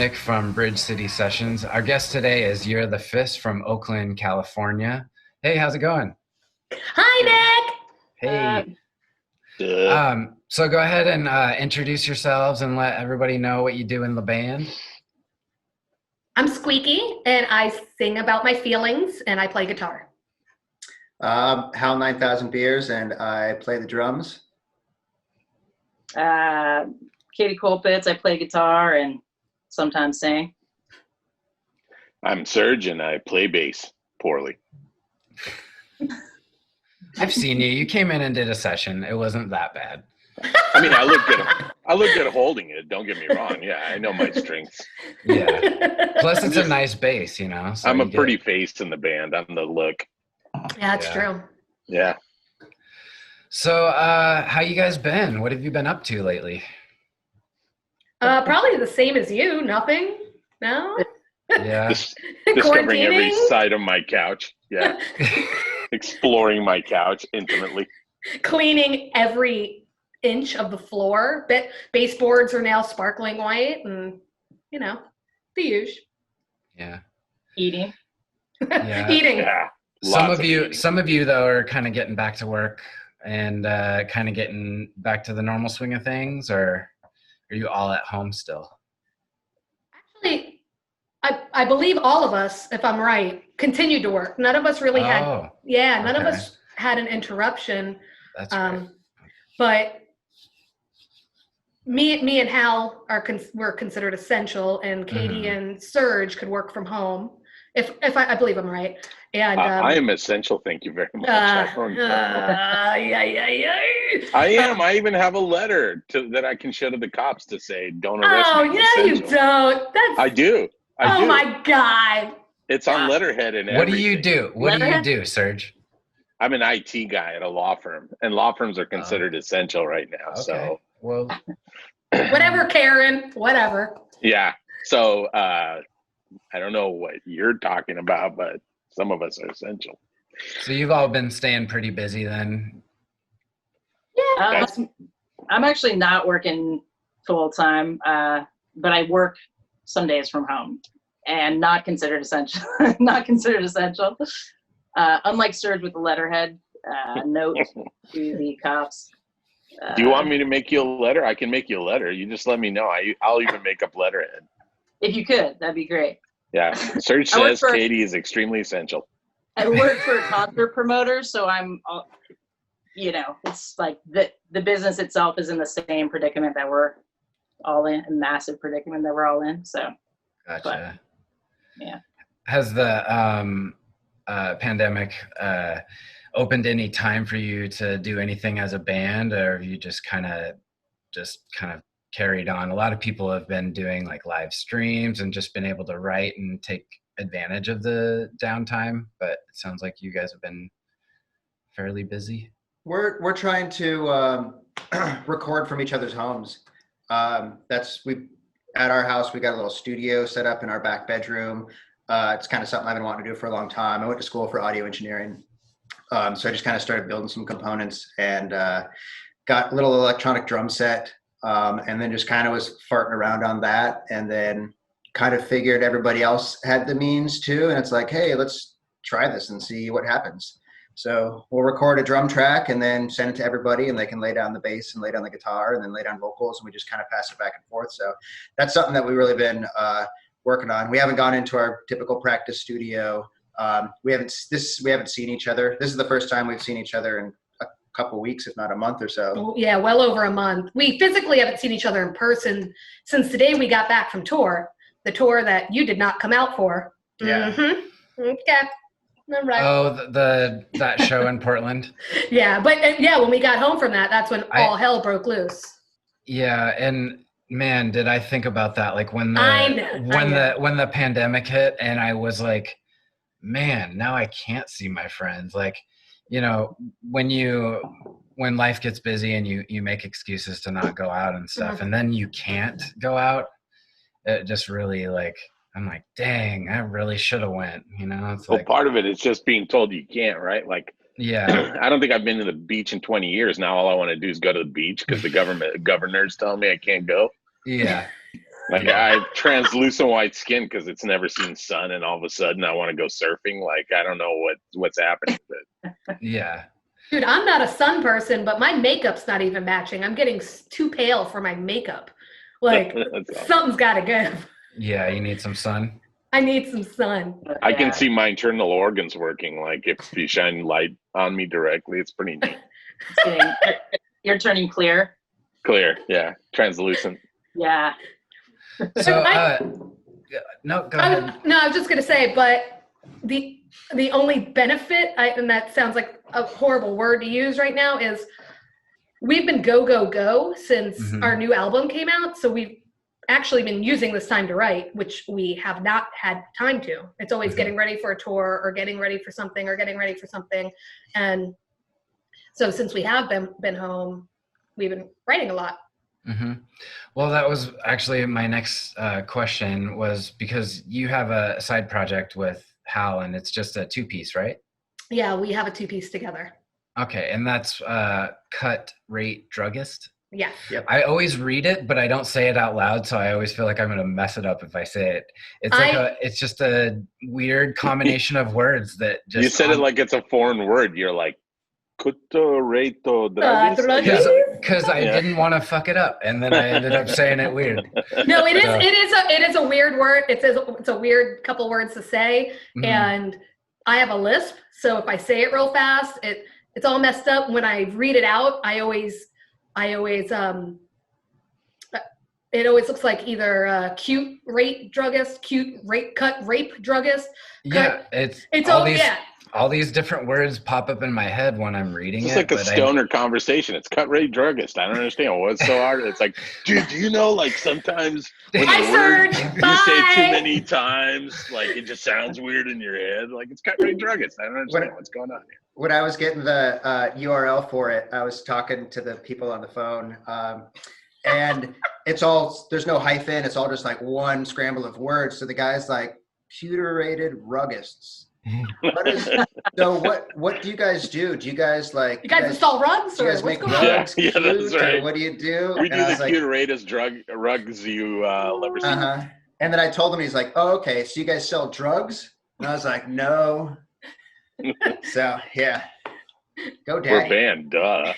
Nick from Bridge City Sessions. Our guest today is You're the Fist from Oakland, California. Hey, how's it going? Hi, Nick. Hey. Duh. So go ahead and introduce yourselves and let everybody know what you do in the band. I'm Squeaky, and I sing about my feelings, and I play guitar. Hal 9,000 Beers, and I play the drums. Katie Colpitz, I play guitar and sometimes sing. I'm Serge and I play bass poorly. I've seen you. You came in and did a session. It wasn't that bad. I mean, I look good. I look good holding it. Don't get me wrong. Yeah, I know my strengths. Yeah. Plus, it's a nice bass, you know. So I'm a you pretty face in the band. I'm the look. Yeah, that's Yeah. true. Yeah. So, how you guys been? What have you been up to lately? Probably the same as you. Nothing. No. Yeah. Discovering every Quarantining? side of my couch. Yeah. Exploring my couch intimately. Cleaning every inch of the floor. Baseboards are now sparkling white, and the usual. Yeah. Eating. Yeah. Eating. Yeah. Some Lots of you, eating. some of you though, are kind of getting back to work and kind of getting back to the normal swing of things, or are you all at home still? Actually, I believe all of us, if I'm right, continued to work. None of us really had. Oh, Yeah, none of okay. us had an interruption. that's great. But me and Hal were considered essential, and Katie Mhm. and Serge could work from home. If I believe I'm right. And I am essential. Thank you very much. I don't know. yeah. I am. I even have a letter that I can show to the cops to say, "Don't arrest Oh, me." no, It's you essential. don't. That's. I do. I Oh do. my God. It's on letterhead and What do everything. you do? What do you Letterhead? do, Serge? I'm an IT guy at a law firm, and law firms are considered essential right now. Okay. So, Well, Whatever, Karen. Whatever. yeah. So, I don't know what you're talking about, but some of us are essential. so you've all been staying pretty busy then. Yeah. I'm actually not working full time, but I work some days from home and not considered essential. Not considered essential. Unlike Serge with the letterhead note to the cops. Do you want me to make you a letter? I can make you a letter. You just let me know. I'll even make up letterhead. If you could, that'd be great. Yeah. Serge I work says for- Katie is extremely essential. I work for a concert promoter, so I'm, it's like the business itself is in the same predicament that we're all in, a massive predicament that we're all in. So, Gotcha. yeah. Has the pandemic opened any time for you to do anything as a band, or have you just kind of carried on? A lot of people have been doing like live streams and just been able to write and take advantage of the downtime, but it sounds like you guys have been fairly busy. We're trying to record from each other's homes. We at our house. We got a little studio set up in our back bedroom. It's kind of something I've been wanting to do for a long time. I went to school for audio engineering, so I just kind of started building some components and got a little electronic drum set, and then just kind of was farting around on that, and then kind of figured everybody else had the means too, and it's like, hey, let's try this and see what happens. So we'll record a drum track and then send it to everybody, and they can lay down the bass and lay down the guitar and then lay down vocals, and we just kind of pass it back and forth. So that's something that we've really been working on. We haven't gone into our typical practice studio. We haven't seen each other. This is the first time we've seen each other in a couple weeks, if not a month or so. Yeah, well over a month. We physically haven't seen each other in person since the day we got back from tour. The tour that you did not come out for. Yeah. Mm-hmm. Okay. All right. Oh, that show in Portland. Yeah, but when we got home from that, that's when all hell broke loose. Yeah, and man, did I think about that? Like when I know. when the pandemic hit, and I was like, man, now I can't see my friends. Like, when life gets busy and you make excuses to not go out and stuff, Mhm. and then you can't go out, it just really I'm like, dang, I really should have went. It's Well, like, part of it is just being told you can't, right? Like, yeah, I don't think I've been to the beach in 20 years. Now all I want to do is go to the beach because the governors tell me I can't go. yeah. Like I have translucent white skin because it's never seen sun, and all of a sudden I want to go surfing. Like I don't know what's happening. But Yeah. Dude, I'm not a sun person, but my makeup's not even matching. I'm getting too pale for my makeup. Like, That's awesome. something's got to give. Yeah, you need some sun. I need some sun. I can see my internal organs working. Like if you shine light on me directly, it's pretty neat. It's getting, you're turning clear. Clear, yeah, translucent. Yeah. So, no, go ahead. I was just gonna say, but the only benefit, and that sounds like a horrible word to use right now, is we've been go since our new album came out. So we've actually been using this time to write, which we have not had time to. It's always getting ready for a tour or getting ready for something. And so since we have been home, we've been writing a lot. Well, that was actually my next question, was because you have a side project with Hal, and it's just a 2-piece, right? Yeah, we have a 2-piece together. Okay, and that's Cut Rate Druggist. Yeah. Yep. I always read it, but I don't say it out loud, so I always feel like I'm going to mess it up if I say it. It's like it's just a weird combination of words that just. You said it like it's a foreign word. You're like, Reto because I didn't want to fuck it up, and then I ended up saying it weird. No, it is a weird word. It's a weird couple words to say, and I have a lisp, so if I say it real fast, it's all messed up. When I read it out, I always it always looks like either cute rate druggist, cute rate cut rape druggist. Yeah, it's all these. All these different words pop up in my head when I'm reading it's it. It's like a stoner conversation. It's cut rate druggist. I don't understand what's so hard. It's like, dude, do you know, like sometimes when the word you say too many times, like it just sounds weird in your head. Like it's cut rate druggist. I don't understand what's going on here. When I was getting the URL for it, I was talking to the people on the phone, and there's no hyphen. It's all just like one scramble of words. So the guy's like, pewter-rated ruggists. What do you guys do? Do you guys like? You guys install rugs? Do you guys make rugs? Yeah, that's right. Or what do you do? We do the cutest rugs you ever seen. And then I told him, he's like, "Oh, okay. So you guys sell drugs?" And I was like, "No." So yeah, go daddy. We're banned, duh.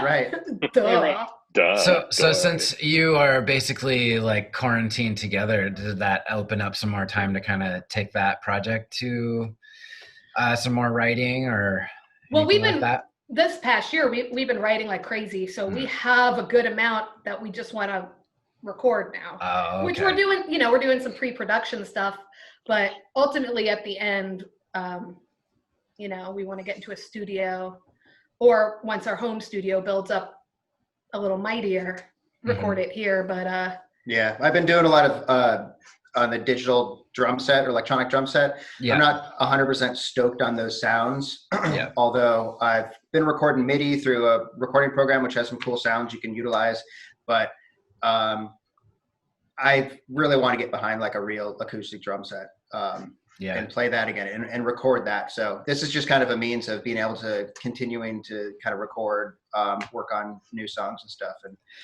Right. Duh. Duh. So since you are basically like quarantined together, did that open up some more time to kind of take that project to some more writing or? Well, this past year we've been writing like crazy, so we have a good amount that we just want to record now, which we're doing. We're doing some pre-production stuff, but ultimately at the end, we want to get into a studio, or once our home studio builds up a little mightier, record it here. But yeah, I've been doing a lot of on the digital drum set or electronic drum set. I'm not 100% stoked on those sounds. Although I've been recording MIDI through a recording program which has some cool sounds you can utilize, but I really want to get behind like a real acoustic drum set. And play that again and record that. So this is just kind of a means of being able to continuing to kind of record, work on new songs and stuff,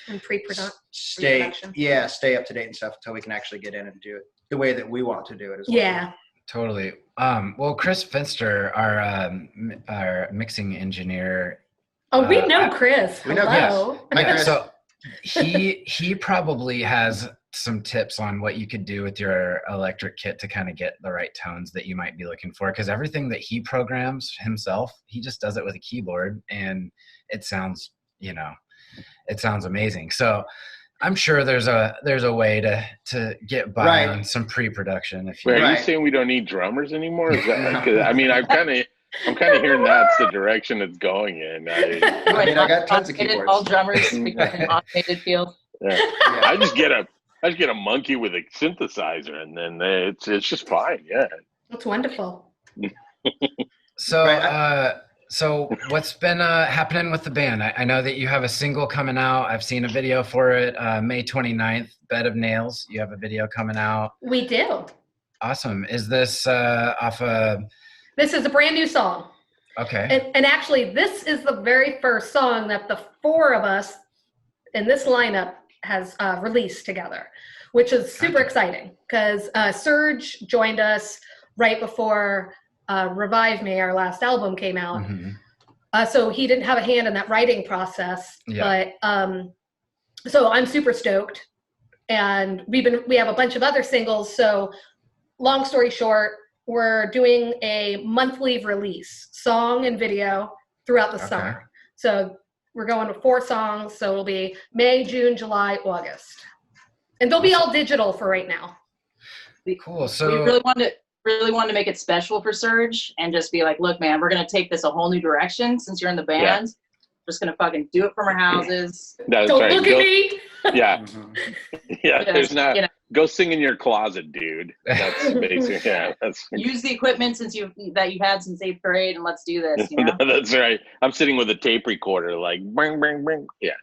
and pre-production. Stay up to date and stuff until we can actually get in and do it the way that we want to do it as well. Yeah, totally. Well, Chris Finster, our mixing engineer. Oh, we know Chris. We know Hello. Chris. Hi, Chris. So he probably has some tips on what you could do with your electric kit to kind of get the right tones that you might be looking for, because everything that he programs himself, he just does it with a keyboard, and it sounds amazing. So I'm sure there's a way to get by on some pre-production. Are you saying we don't need drummers anymore? Is that, 'cause, I mean, I'm kind of hearing that's the direction it's going in. I got tons of keyboards. All drummers in an automated field. Yeah. I just get a monkey with a synthesizer, and then it's just fine. Yeah, that's wonderful. So what's been happening with the band? I know that you have a single coming out. I've seen a video for it. May 29th, Bed of Nails. You have a video coming out. We do. Awesome. Is this off a? This is a brand new song. Okay. And actually, this is the very first song that the four of us in this lineup has released together. which is super exciting because Serge joined us right before Revive Me, our last album, came out. So he didn't have a hand in that writing process, but so I'm super stoked. And we have a bunch of other singles. So long story short, we're doing a monthly release, song and video throughout the summer. So we're going to 4 songs. So it'll be May, June, July, August. And they'll be all digital for right now. Cool. So we really wanted to make it special for Serge and just be like, look, man, we're going to take this a whole new direction since you're in the band. Yeah. Just going to fucking do it from our houses. That's Don't right. look at me. Yeah. Yeah. There's not, go sing in your closet, dude. That's basically, use the equipment you've had since 8th grade and let's do this. You know? That's right. I'm sitting with a tape recorder, like, bring, bring, bring. Yeah.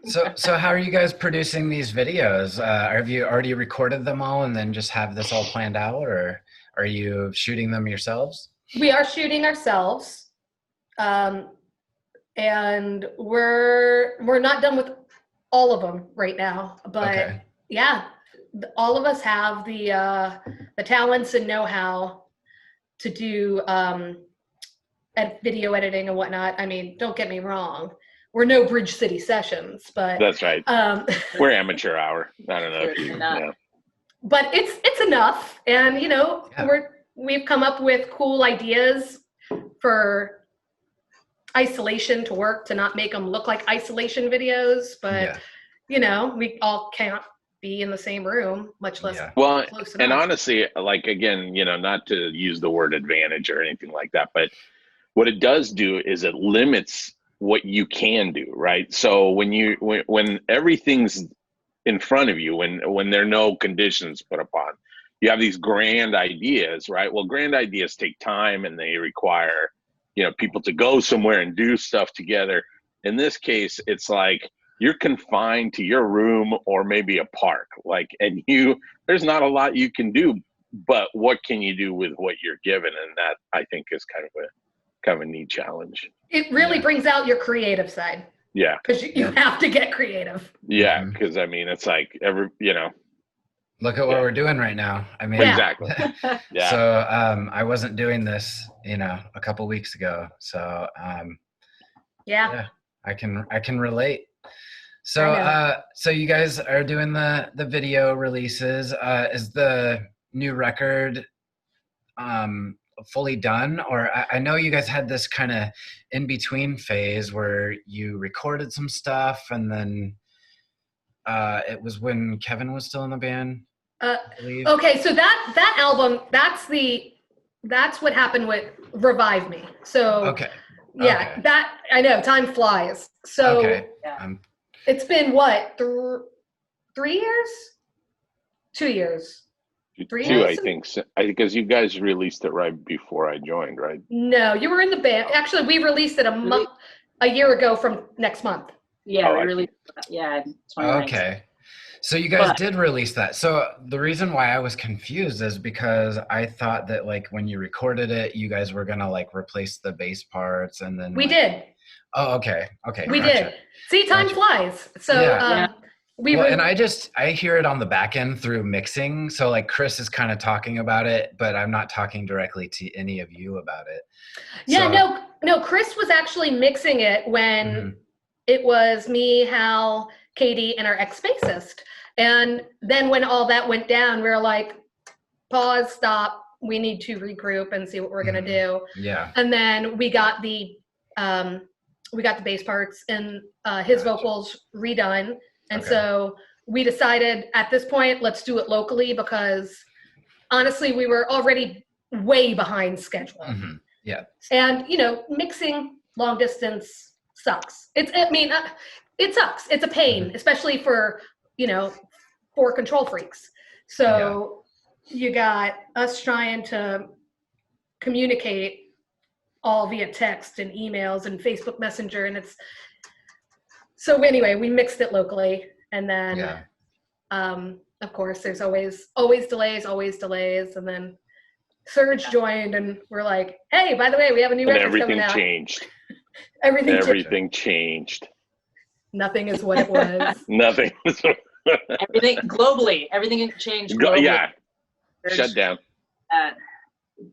So how are you guys producing these videos? Have you already recorded them all and then just have this all planned out, or are you shooting them yourselves? We are shooting ourselves. And we're not done with all of them right now, but all of us have the talents and know-how to do video editing and whatnot. I mean, don't get me wrong, we're no Bridge City Sessions, but that's right. We're amateur hour. I don't know if you know. But it's enough, and we've come up with cool ideas for isolation to work, to not make them look like isolation videos, but we all can't be in the same room, much less close enough. And honestly, like, again, not to use the word advantage or anything like that, but what it does do is it limits what you can do, right? So when everything's in front of you, when there are no conditions put upon, you have these grand ideas, right? Well, grand ideas take time and they require people to go somewhere and do stuff together. In this case, it's like you're confined to your room or maybe a park, and there's not a lot you can do, but what can you do with what you're given? And that, I think, is kind of a neat challenge. It really brings out your creative side. Yeah. Because you have to get creative. Yeah. Because it's like look at what we're doing right now. I mean, exactly. Yeah. So I wasn't doing this, a couple weeks ago. So I can relate. So so you guys are doing the video releases. Is the new record fully done, or I know you guys had this kind of in between phase where you recorded some stuff, and then it was when Kevin was still in the band. Okay, so that album, that's what happened with Revive Me. So that, I know, time flies. So it's been what, 3 years? 2 years? 3 years? 2, I think. So, because you guys released it right before I joined, right? No, you were in the band. Actually, we released it a year ago from next month. Yeah, we released it. Okay. So you guys did release that. So the reason why I was confused is because I thought that when you recorded it, you guys were gonna replace the bass parts, and then we did. Oh, okay. We did. See, time flies. So and I hear it on the back end through mixing. So Chris is kind of talking about it, but I'm not talking directly to any of you about it. Yeah, no. Chris was actually mixing it when it was me, Hal, Katie, and our ex-bassist. And then when all that went down, we were like, pause, stop. We need to regroup and see what we're gonna do. Yeah. And then we got the bass parts and his vocals redone. And so we decided at this point, let's do it locally, because honestly, we were already way behind schedule. Yeah. And mixing long distance sucks. It sucks. It's a pain, especially for control freaks. So you got us trying to communicate all via text and emails and Facebook Messenger, and so anyway, we mixed it locally, and then of course there's always delays, and then Serge joined, and we're like, hey, by the way, we have a new record coming out. Everything changed. Changed. Nothing is what it was. Nothing. Everything globally, everything changed globally. Yeah, shut down.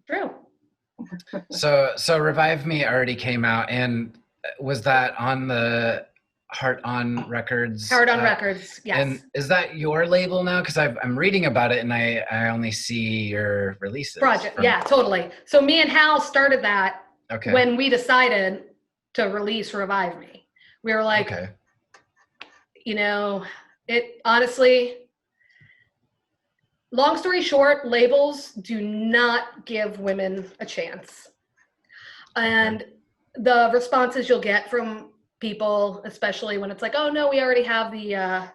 True. So Revive Me already came out, and was that on the Heart On Records? Heart On Records, yes. And is that your label now? Because I'm reading about it, and I only see your releases. Project, yeah, totally. So me and Hal started that when we decided to release Revive Me. We were like, it honestly, long story short, labels do not give women a chance. And the responses you'll get from people, especially when it's like, oh no, we already have the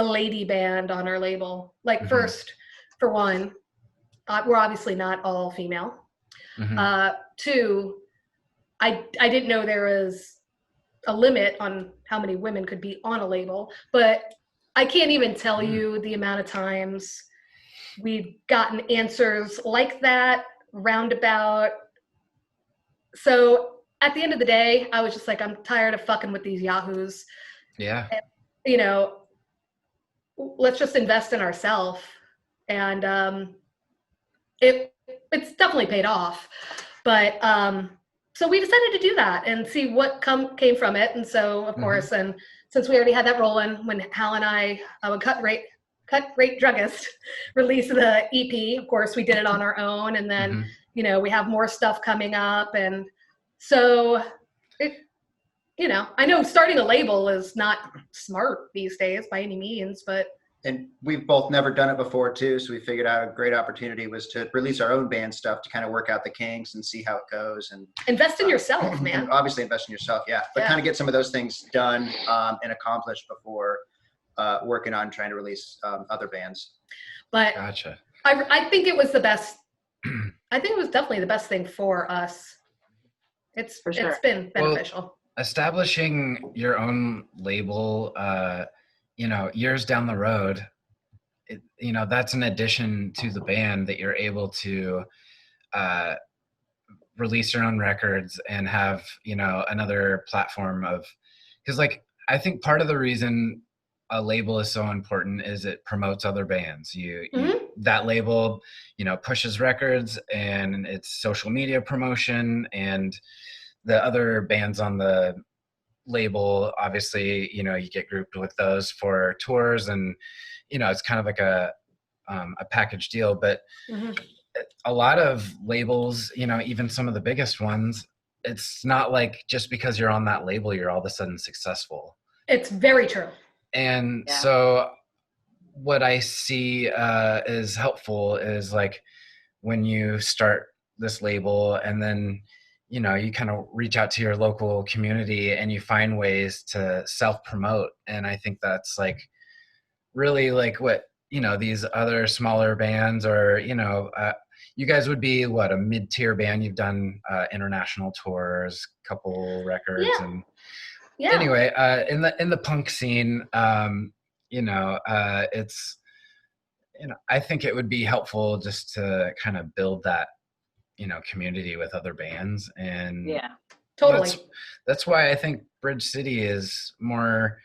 lady band on our label. Like first, for one, we're obviously not all female. Two, I didn't know there was a limit on how many women could be on a label, but I can't even tell you the amount of times we've gotten answers like that, roundabout. So at the end of the day, I was just like, I'm tired of fucking with these yahoos. Yeah. And, let's just invest in ourselves. And it's definitely paid off. But so we decided to do that and see what came from it. And so, of course, and since we already had that rolling, when Hal and I would Cut Rate Druggist released the EP, of course, we did it on our own. And then, we have more stuff coming up. And so, I know starting a label is not smart these days by any means, but. And we've both never done it before too. So we figured out a great opportunity was to release our own band stuff to kind of work out the kinks and see how it goes. And invest in yourself, man. And obviously invest in yourself. Yeah. But kind of get some of those things done and accomplished before working on trying to release other bands. But gotcha. I think it was the best. I think it was definitely the best thing for us. It's been beneficial. Well, establishing your own label, years down the road, that's an addition to the band that you're able to release your own records and have, another platform because I think part of the reason a label is so important is it promotes other bands. That label, pushes records and it's social media promotion, and the other bands on the label, obviously, you get grouped with those for tours, and it's kind of like a package deal. But a lot of labels, even some of the biggest ones, it's not like just because you're on that label you're all of a sudden successful. It's very true. And so what I see is helpful is like when you start this label and then you kind of reach out to your local community and you find ways to self-promote. And I think that's like really like what, these other smaller bands or, you guys would be what, a mid-tier band. You've done international tours, couple records. And anyway, in the punk scene, it's, I think it would be helpful just to kind of build that, community with other bands. And totally. That's why I think Bridge City is more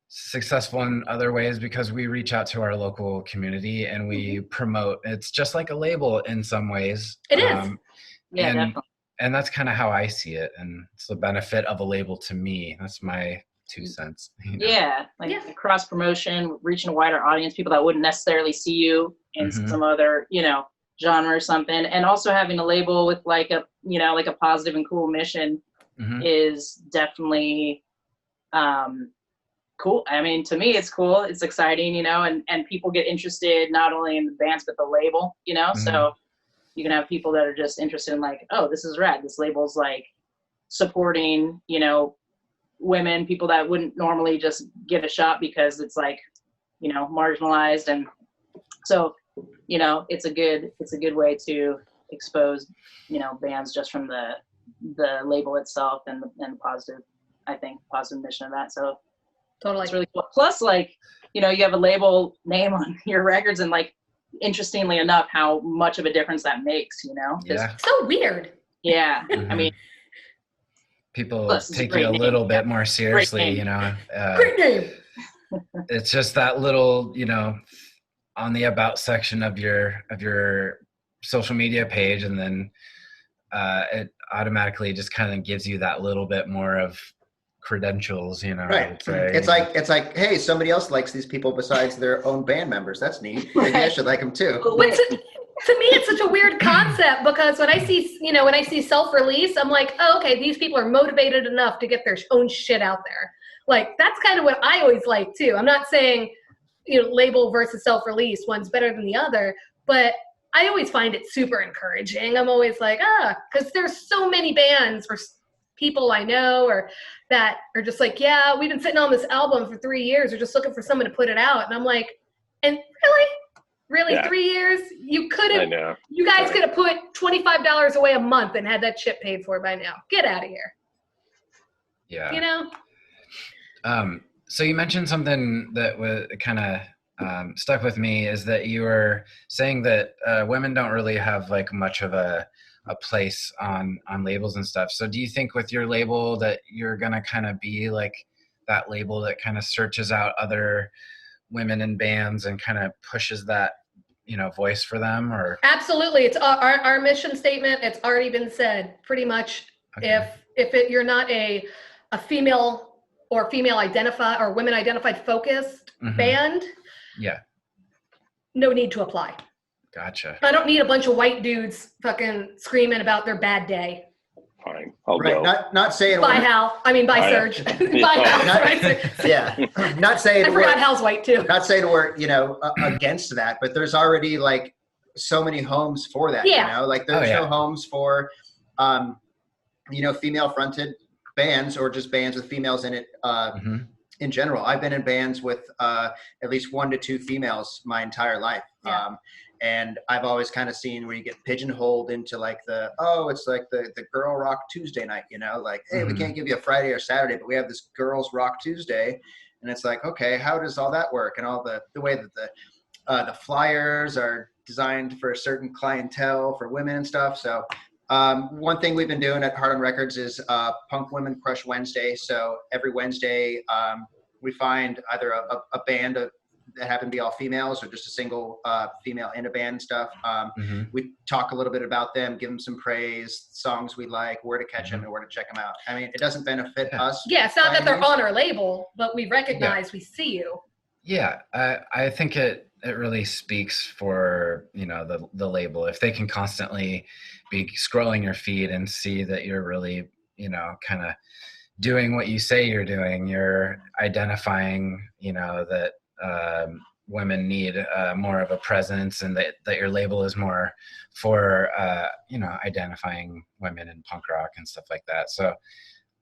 successful in other ways, because we reach out to our local community and we promote. It's just like a label in some ways. It is. Definitely. And that's kind of how I see it. And it's the benefit of a label to me. That's my 2 cents. Cross promotion, reaching a wider audience, people that wouldn't necessarily see you in some other, genre or something. And also having a label with like a positive and cool mission is definitely cool. I mean, to me, it's cool. It's exciting, and people get interested not only in the bands, but the label, so you can have people that are just interested in like, oh, this is rad. This label's like supporting, women, people that wouldn't normally just get a shot because it's like, marginalized. And so, it's a good way to expose, bands just from the label itself and the positive, I think, positive mission of that. So totally. It's really cool. Plus, like, you have a label name on your records, and like, interestingly enough, how much of a difference that makes, Yeah. So weird. Yeah. I mean, people take you a little bit more seriously, Great name. it's just that little, on the about section of your social media page, and then it automatically just kind of gives you that little bit more of credentials, Right. I would say. It's like, hey, somebody else likes these people besides their own band members. That's neat. Maybe I should like them too. But to me, it's such a weird concept, because when I see self-release, I'm like, oh, okay, these people are motivated enough to get their own shit out there. Like, that's kind of what I always like too. I'm not saying, label versus self-release, one's better than the other, but I always find it super encouraging. I'm always like, because there's so many bands or people I know or that are just like, yeah, we've been sitting on this album for 3 years. We're just looking for someone to put it out. And I'm like, and really, Yeah. 3 years? You could I have, know. you guys could have put $25 away a month and had that shit paid for by now. Get out of here. Yeah. So you mentioned something that was kind of stuck with me, is that you were saying that women don't really have like much of a place on labels and stuff. So do you think with your label that you're gonna kind of be like that label that kind of searches out other women in bands and kind of pushes that voice for them? Or Absolutely. It's our mission statement. It's already been said pretty much. Okay. If you're not a female or female identified or women identified focused band, yeah, no need to apply. gotcha. I don't need a bunch of white dudes fucking screaming about their bad day. Fine, I'll Right. go. Not saying Bye, Hal. I mean, bye, Bye. Serge. Bye, Hal. Not, yeah. Not saying I forgot Hal's white too. not saying we're against that, but there's already like so many homes for that. Yeah. Like there's no homes for female fronted bands or just bands with females in it in general. I've been in bands with at least 1 to 2 females my entire life. Yeah. And I've always kind of seen where you get pigeonholed into like it's like the girl rock Tuesday night, like, hey, we can't give you a Friday or Saturday, but we have this girls rock Tuesday. And it's like, okay, how does all that work? And all the way that the flyers are designed for a certain clientele for women and stuff. So one thing we've been doing at Hard On Records is Punk Women Crush Wednesday. So every Wednesday we find either a band that happen to be all females or just a single female in a band and stuff. We talk a little bit about them, give them some praise, songs we like, where to catch them and where to check them out. I mean, it doesn't benefit us. Yeah, it's not that they're on our label, but we recognize, we see you. Yeah, I think it really speaks for the label if they can constantly be scrolling your feed and see that you're really kind of doing what you say you're doing. You're identifying that women need more of a presence, and that your label is more for identifying women in punk rock and stuff like that. So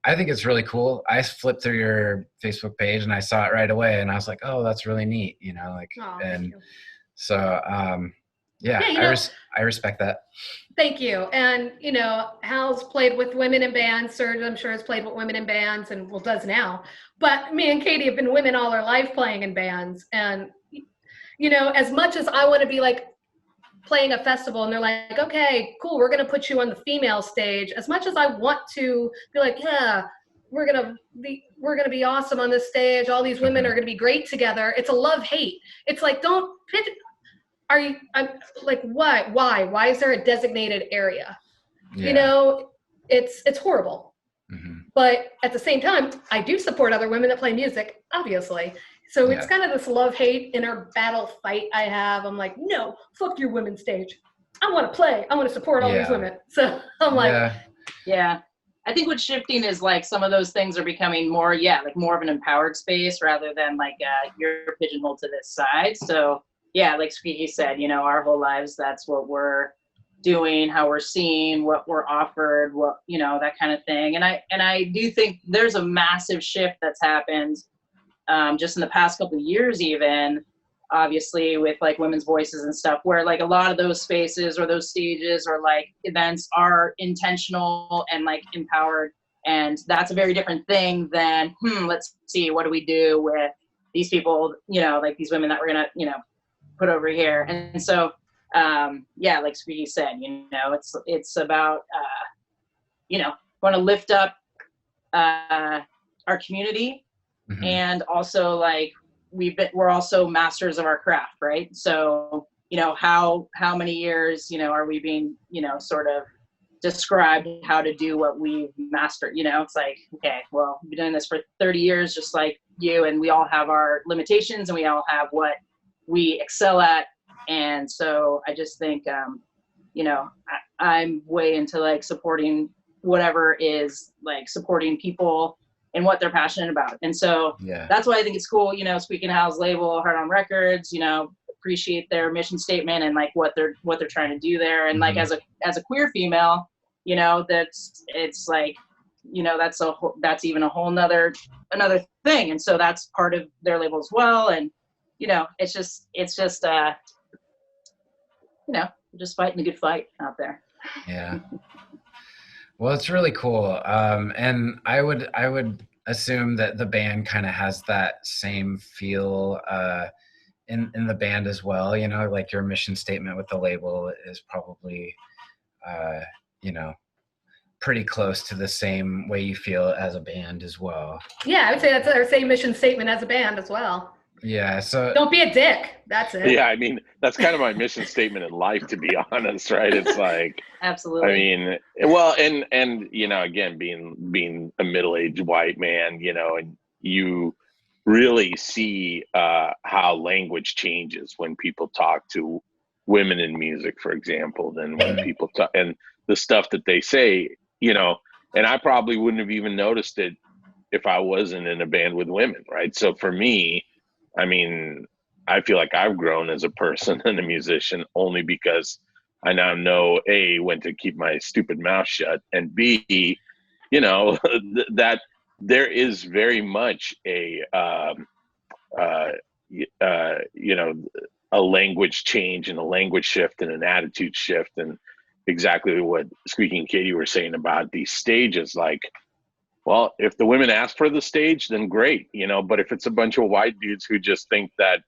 I think it's really cool. I flipped through your Facebook page and I saw it right away, and I was like, oh, that's really neat, and so I respect that. Thank you. And Hal's played with women in bands. Serge, I'm sure, has played with women in bands and does now. But me and Katie have been women all our life playing in bands. And as much as I want to be like playing a festival and they're like, okay, cool, we're going to put you on the female stage. As much as I want to be like, yeah, we're going to be awesome on this stage. All these women are going to be great together. It's a love-hate. It's like, I'm like, why is there a designated area? Yeah. It's horrible. But at the same time, I do support other women that play music, obviously. So it's kind of this love-hate inner battle fight I have. I'm like, no, fuck your women's stage. I want to play. I want to support all these women. So I'm like, yeah. I think what's shifting is like some of those things are becoming more, like more of an empowered space rather than like you're pigeonholed to this side. So yeah, like Squeaky said, our whole lives, that's what we're doing, how we're seen, what we're offered, what, that kind of thing. And I do think there's a massive shift that's happened just in the past couple of years, even obviously with like women's voices and stuff, where like a lot of those spaces or those stages or like events are intentional and like empowered. And that's a very different thing than, let's see, what do we do with these people, like these women that we're going to, put over here. And so, like Squeaky said, it's about, want to lift up our community and also like we're also masters of our craft, right? So, you know, how many years, you know, are we being, you know, sort of described how to do what we've mastered? You know, it's like, okay, well, we've been doing this for 30 years, just like you, and we all have our limitations and we all have what we excel at. And so I just think, you know, I'm way into like supporting whatever is like supporting people and what they're passionate about. And so that's why I think it's cool, you know, Squeaking Hal's label, Hard On Records, you know, appreciate their mission statement and like what they're trying to do there. And like as a queer female, you know, it's like, you know, that's even a whole another thing. And so that's part of their label as well. And, you know, it's just you know, just fighting a good fight out there. Yeah. Well, it's really cool. And I would assume that the band kind of has that same feel in the band as well. You know, like your mission statement with the label is probably, you know, pretty close to the same way you feel as a band as well. Yeah, I would say that's our same mission statement as a band as well. Yeah, so don't be a dick. That's it. Yeah, I mean, that's kind of my mission statement in life, to be honest, right? It's like, absolutely. I mean, well, and you know, again, being a middle-aged white man, you know, and you really see how language changes when people talk to women in music, for example, than when people talk, and the stuff that they say, you know, and I probably wouldn't have even noticed it if I wasn't in a band with women, right? So for me, I mean, I feel like I've grown as a person and a musician only because I now know A, when to keep my stupid mouth shut, and B, you know, that there is very much a, you know, a language change and a language shift and an attitude shift, and exactly what Squeaking Katie were saying about these stages, like, well, if the women ask for the stage, then great, you know, but if it's a bunch of white dudes who just think that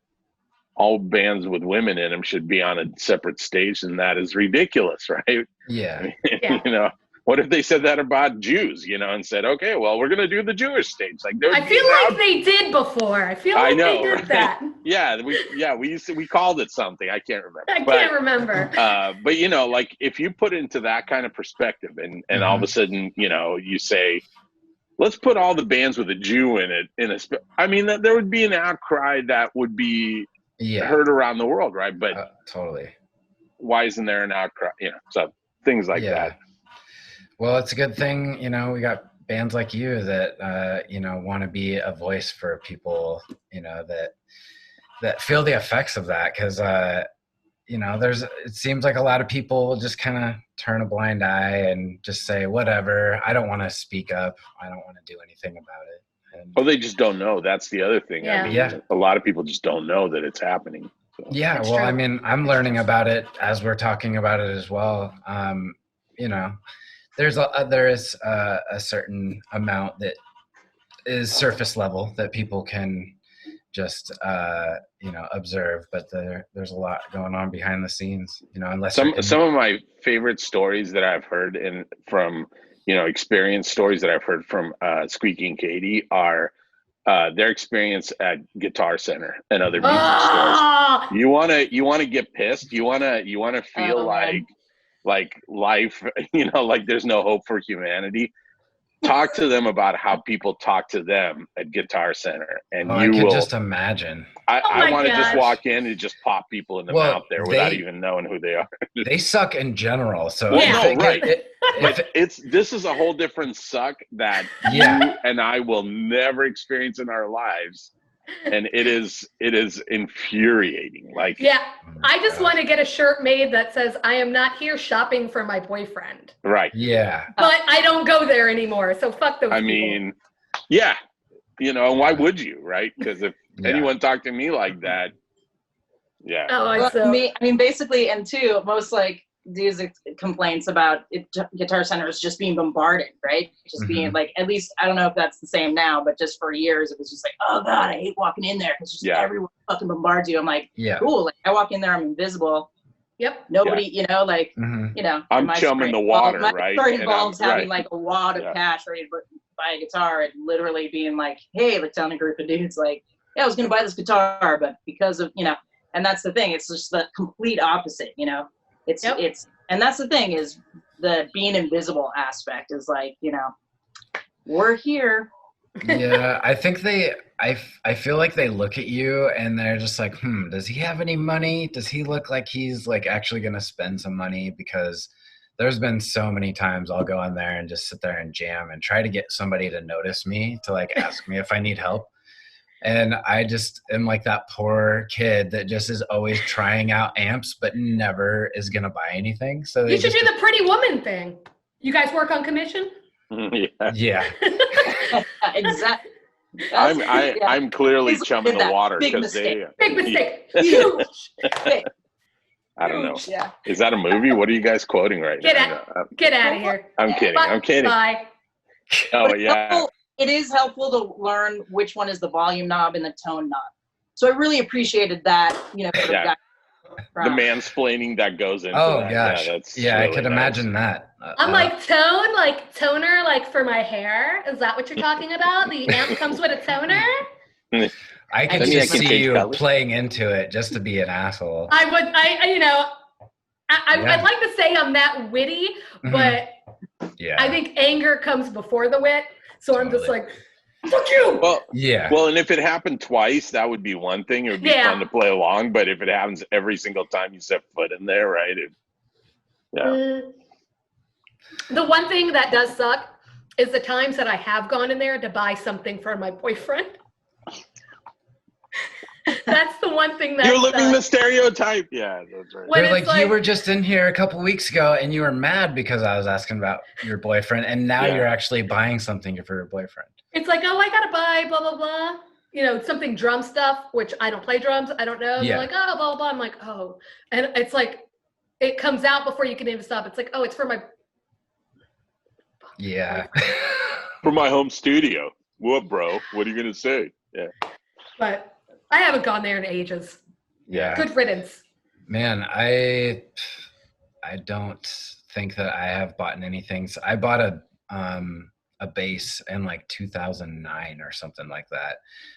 all bands with women in them should be on a separate stage, then that is ridiculous, right? Yeah. I mean, you know, what if they said that about Jews, you know, and said, okay, well, we're going to do the Jewish stage. Like, I feel like they did before. I feel like they did right? that. Yeah, we called it something. I can't remember. I can't remember. But, you know, like if you put it into that kind of perspective and all of a sudden, you know, you say, let's put all the bands with a Jew in it. I mean, there would be an outcry that would be heard around the world, right? But totally. Why isn't there an outcry? You know, so things like that. Well, it's a good thing, you know, we got bands like you that, you know, want to be a voice for people, you know, that feel the effects of that. Cause, you know, it seems like a lot of people just kind of turn a blind eye and just say, whatever, I don't want to speak up. I don't want to do anything about it. And, they just don't know. That's the other thing. Yeah. I mean, a lot of people just don't know that it's happening. So. Yeah. That's well, true. I mean, I'm learning about it as we're talking about it as well. You know, there is a certain amount that is surface level that people can just you know, observe, but there's a lot going on behind the scenes, you know, unless some of my favorite stories that I've heard from you know, experience stories that I've heard from Squeaking Katie are their experience at Guitar Center and other music stores. You want to get pissed, you want to feel like life, you know, like there's no hope for humanity. Talk to them about how people talk to them at Guitar Center, and I could just imagine. I want to just walk in and just pop people in the mouth there without even knowing who they are. They suck in general, so But this is a whole different suck that you and I will never experience in our lives, and it is infuriating. Like, I just want to get a shirt made that says, I am not here shopping for my boyfriend. Right. Yeah. But I don't go there anymore, so fuck those people. Mean, yeah. You know, why would you, right? Because if anyone talked to me like that, I mean, basically, and two, most like these complaints about Guitar Center is just being bombarded, right? Just being like, at least, I don't know if that's the same now, but just for years, it was just like, oh God, I hate walking in there because just everyone fucking bombards you. I'm like, cool. Like, I walk in there, I'm invisible. Yep. Nobody, you know, like, you know. I'm chumming the water, my right? My story involves having like a wad of cash ready to buy a guitar and literally being like, hey, like telling a group of dudes, like, yeah, I was going to buy this guitar, but because of, and that's the thing. It's just the complete opposite, and that's the thing is the being invisible aspect is like, we're here. Yeah, I think I feel like they look at you and they're just like, does he have any money? Does he look like he's like actually going to spend some money? Because there's been so many times I'll go in there and just sit there and jam and try to get somebody to notice me, to like ask me if I need help. And I just am like that poor kid that just is always trying out amps, but never is going to buy anything. So you should do the pretty woman thing. You guys work on commission? Yeah. Exactly. I'm clearly chumming the water because big mistake. Huge. I don't know. Yeah. Is that a movie? What are you guys quoting right now? Get out of here. I'm kidding. I'm kidding. Bye. Oh yeah. It is helpful to learn which one is the volume knob and the tone knob. So I really appreciated that. The mansplaining that goes into Oh that. gosh. Yeah, really I could imagine that. I'm like toner, like for my hair. Is that what you're talking about? The amp comes with a toner? I can just see you playing into it just to be an asshole. I'd like to say I'm that witty, but yeah, I think anger comes before the wit. So I'm just like, fuck you. Well, yeah. Well, and if it happened twice, that would be one thing. It would be fun to play along. But if it happens every single time you set foot in there, right? The one thing that does suck is the times that I have gone in there to buy something for my boyfriend. That's the one thing that you're living the stereotype. Yeah, that's right. They're like, you were just in here a couple weeks ago and you were mad because I was asking about your boyfriend, and now you're actually buying something for your boyfriend. It's like, oh, I gotta buy blah blah blah. Something drum stuff, which I don't play drums. I don't know. They're like, oh, blah blah blah. I'm like, oh, and it's like, it comes out before you can even stop. It's like, oh, it's for my. Yeah. For my home studio. What, bro? What are you gonna say? Yeah. But I haven't gone there in ages. Yeah. Good riddance. Man, I don't think that I have bought anything. So I bought a bass in like 2009 or something like that.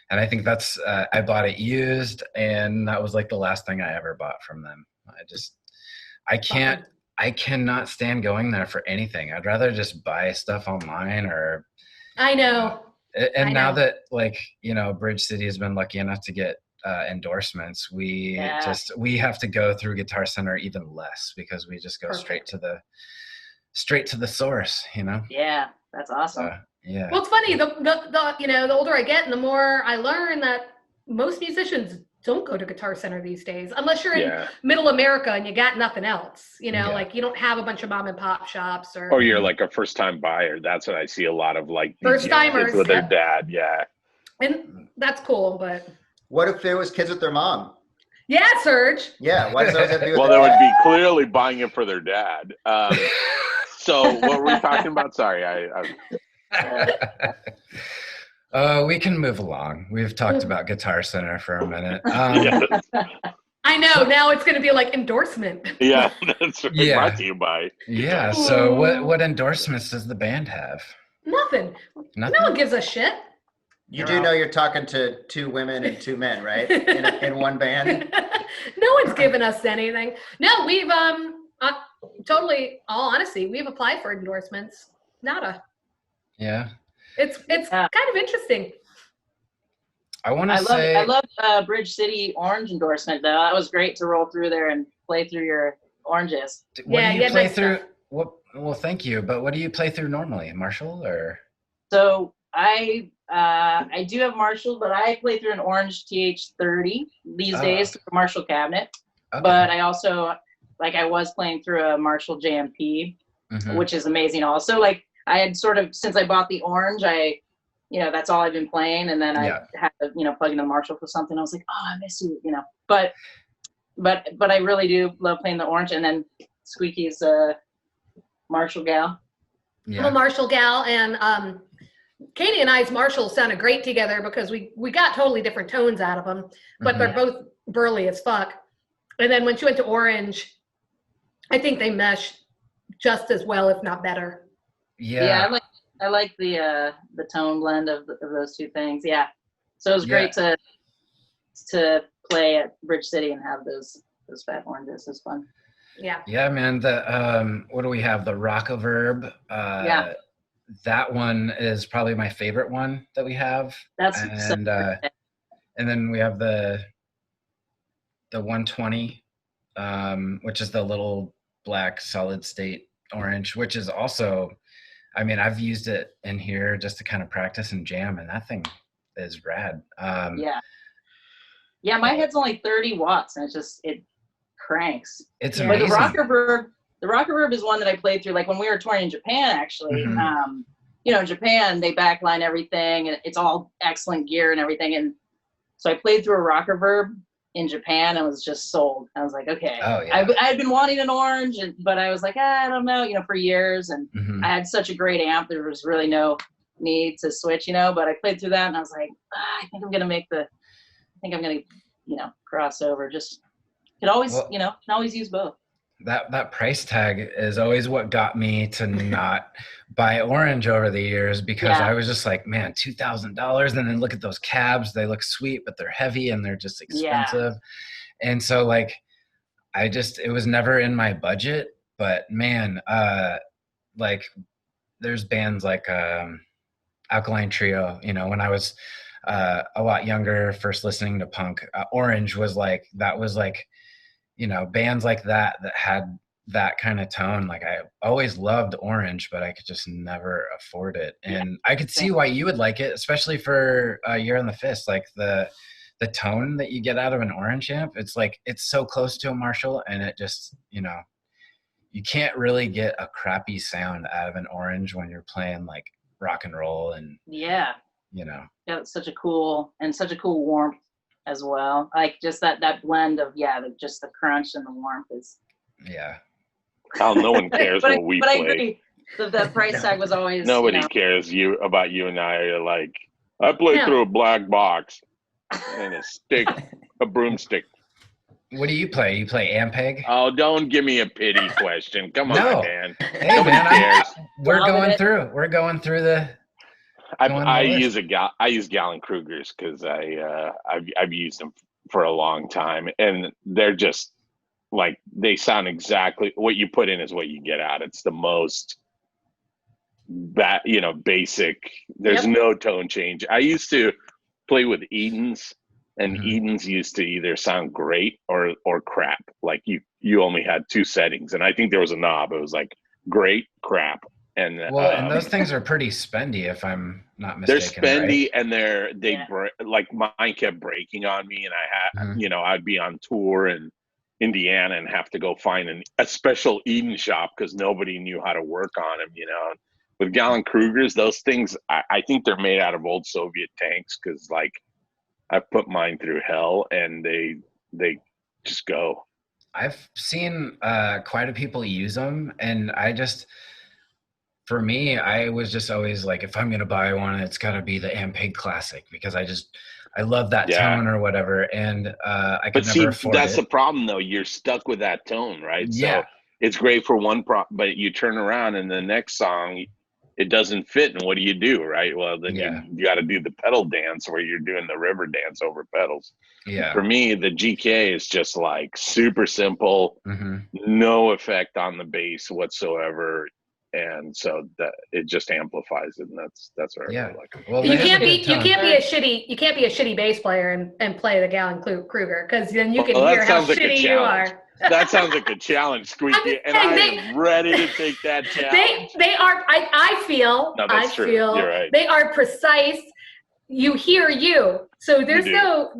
And I think that's, I bought it used, and that was like the last thing I ever bought from them. I cannot stand going there for anything. I'd rather just buy stuff online or. I know. And now that Bridge City has been lucky enough to get endorsements, we have to go through Guitar Center even less because we just go straight to the source, Yeah, that's awesome. Yeah. Well, it's funny. The older I get and the more I learn that most musicians don't go to Guitar Center these days, unless you're in middle America and you got nothing else, like you don't have a bunch of mom and pop shops or you're like a first time buyer. That's what I see a lot of, like first timers kids with their dad. Yeah. And that's cool. But what if it was kids with their mom? Yeah, Serge. Yeah. What does those have to do with Well, they would be clearly buying it for their dad. So what were we talking about? Sorry. We can move along. We've talked about Guitar Center for a minute. I know. Now it's going to be like endorsement. Yeah, that's brought to you by. Yeah. So what endorsements does the band have? Nothing. No one gives a shit. You do know you're talking to 2 women and 2 men, right? In one band. No one's given us anything. No, we've totally, all honesty, we've applied for endorsements. Nada. Yeah. It's kind of interesting. I love Bridge City Orange endorsement though. That was great to roll through there and play through your oranges. What do you play through? Well, thank you. But what do you play through normally, Marshall or? So I do have Marshall, but I play through an Orange TH30 these days, through a Marshall cabinet. Okay. But I also I was playing through a Marshall JMP, which is amazing. Also, I had sort of, since I bought the Orange, that's all I've been playing. And then I had to, plug in the Marshall for something. I was like, oh, I miss you, but I really do love playing the Orange. And then Squeaky's a Marshall gal. Yeah. I'm a Marshall gal. And Katie and I's Marshall sounded great together because we got totally different tones out of them, but they're both burly as fuck. And then when she went to Orange, I think they mesh just as well, if not better. Yeah, I like the tone blend of those 2 things. Yeah, so it was great to to play at Bridge City and have those fat oranges. It's fun. Yeah. Yeah, man. The what do we have? The Rockaverb. Yeah. That one is probably my favorite one that we have. That's and then we have the 120, which is the little black solid state orange, which is also, I mean, I've used it in here just to kind of practice and jam, and that thing is rad. Yeah, my head's only 30 watts, and it cranks. It's amazing. amazing. But the Rockaverb is one that I played through, like when we were touring in Japan, actually. Mhm. In Japan, they backline everything, and it's all excellent gear and everything. And so I played through a Rockaverb in Japan and was just sold. I was like, okay. Oh, yeah. I had been wanting an orange, but I was like, I don't know, for years. And Mhm. I had such a great amp. There was really no need to switch, but I played through that and I was like, I think I'm going to cross over. Just can always, can always use both. That price tag is always what got me to not buy orange over the years, because I was just like, man, $2,000, and then look at those cabs. They look sweet, but they're heavy and they're just expensive. Yeah. And so like, it was never in my budget. But man, like there's bands like Alkaline Trio, when I was a lot younger, first listening to punk, Orange was like, bands like that had that kind of tone. Like I always loved Orange, but I could just never afford it. And I could see why you would like it, especially for Year on the Fist. Like the tone that you get out of an Orange amp, it's like, it's so close to a Marshall, and it just, you can't really get a crappy sound out of an Orange when you're playing like rock and roll. And yeah, it's such a cool warmth as well. Like just that blend of just the crunch and the warmth is. Yeah. Oh, no one cares what we play. I agree. The price tag was always. Nobody cares about you and I. Like, I play through a black box and a broomstick. What do you play? You play Ampeg? Oh, don't give me a pity question. Come on, man. Hey, nobody cares. We're going through the. I use Gallon Krugers because I've used them for a long time, and they're just like, they sound exactly what you put in is what you get out. It's the most basic. There's no tone change. I used to play with Edens, and Edens used to either sound great or crap. Like you only had two settings, and I think there was a knob. It was like great, crap. And those things are pretty spendy, if I'm not mistaken. They're spendy, right? and like mine kept breaking on me, and I had, I'd be on tour in Indiana and have to go find a special Eden shop because nobody knew how to work on them. With Gallon Krugers, those things, I think they're made out of old Soviet tanks, because like I put mine through hell, and they just go. I've seen quite a people use them, and for me, I was just always like, if I'm going to buy one, it's got to be the Ampeg Classic, because I love that tone or whatever. And I could never afford it. That's the problem though. You're stuck with that tone, right? Yeah. So it's great for one but you turn around and the next song, it doesn't fit. And what do? Right? Well, then you got to do the pedal dance where you're doing the river dance over pedals. Yeah. For me, the GK is just like super simple, no effect on the bass whatsoever. And so that it just amplifies it, and that's what I really like. Well, you can't be a shitty bass player and play the Gallon Kruger, because then you can hear how shitty you are. That sounds like a challenge, Squeaky, and I am ready to take that challenge. They are. I feel. No, that's true. You're right. They are precise. You hear you, so there's no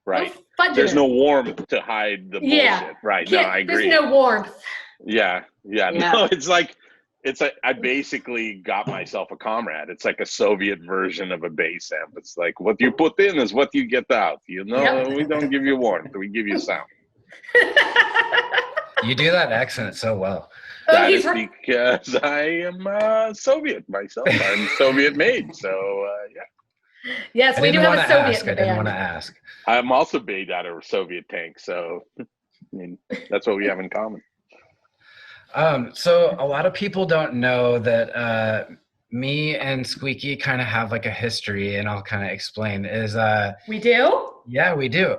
right. No there's no warmth to hide the bullshit. Right. No, I agree. There's no warmth. Yeah. No, it's like I basically got myself a comrade. It's like a Soviet version of a bass amp. It's like what you put in is what you get out. We don't give you warmth. We give you sound. You do that accent so well. That is because I am Soviet myself. I'm Soviet made. So, yeah. Yes, we do have a Soviet band. I didn't want to ask. I'm also made out of a Soviet tank. So, I mean, that's what we have in common. So a lot of people don't know that me and Squeaky kind of have like a history, and I'll kind of explain. We do? Yeah, we do.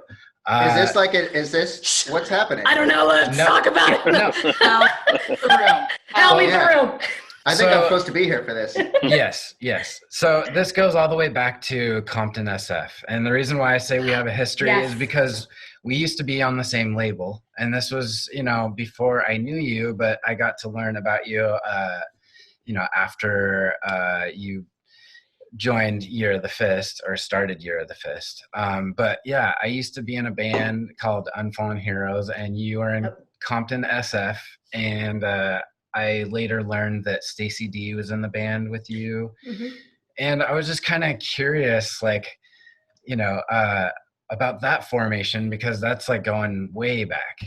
Is this what's happening? I don't know. Let's talk about it. No. Out the room. I'll leave yeah. the room. I think I'm So- supposed to be here for this. Yes. So this goes all the way back to Compton SF. And the reason why I say we have a history Yes. is because we used to be on the same label. And this was, before I knew you, but I got to learn about you, after you joined Year of the Fist or started Year of the Fist. But yeah, I used to be in a band called Unfallen Heroes, and you were in Compton SF. And I later learned that Stacy D was in the band with you. Mm-hmm. And I was just kind of curious, about that formation, because that's like going way back.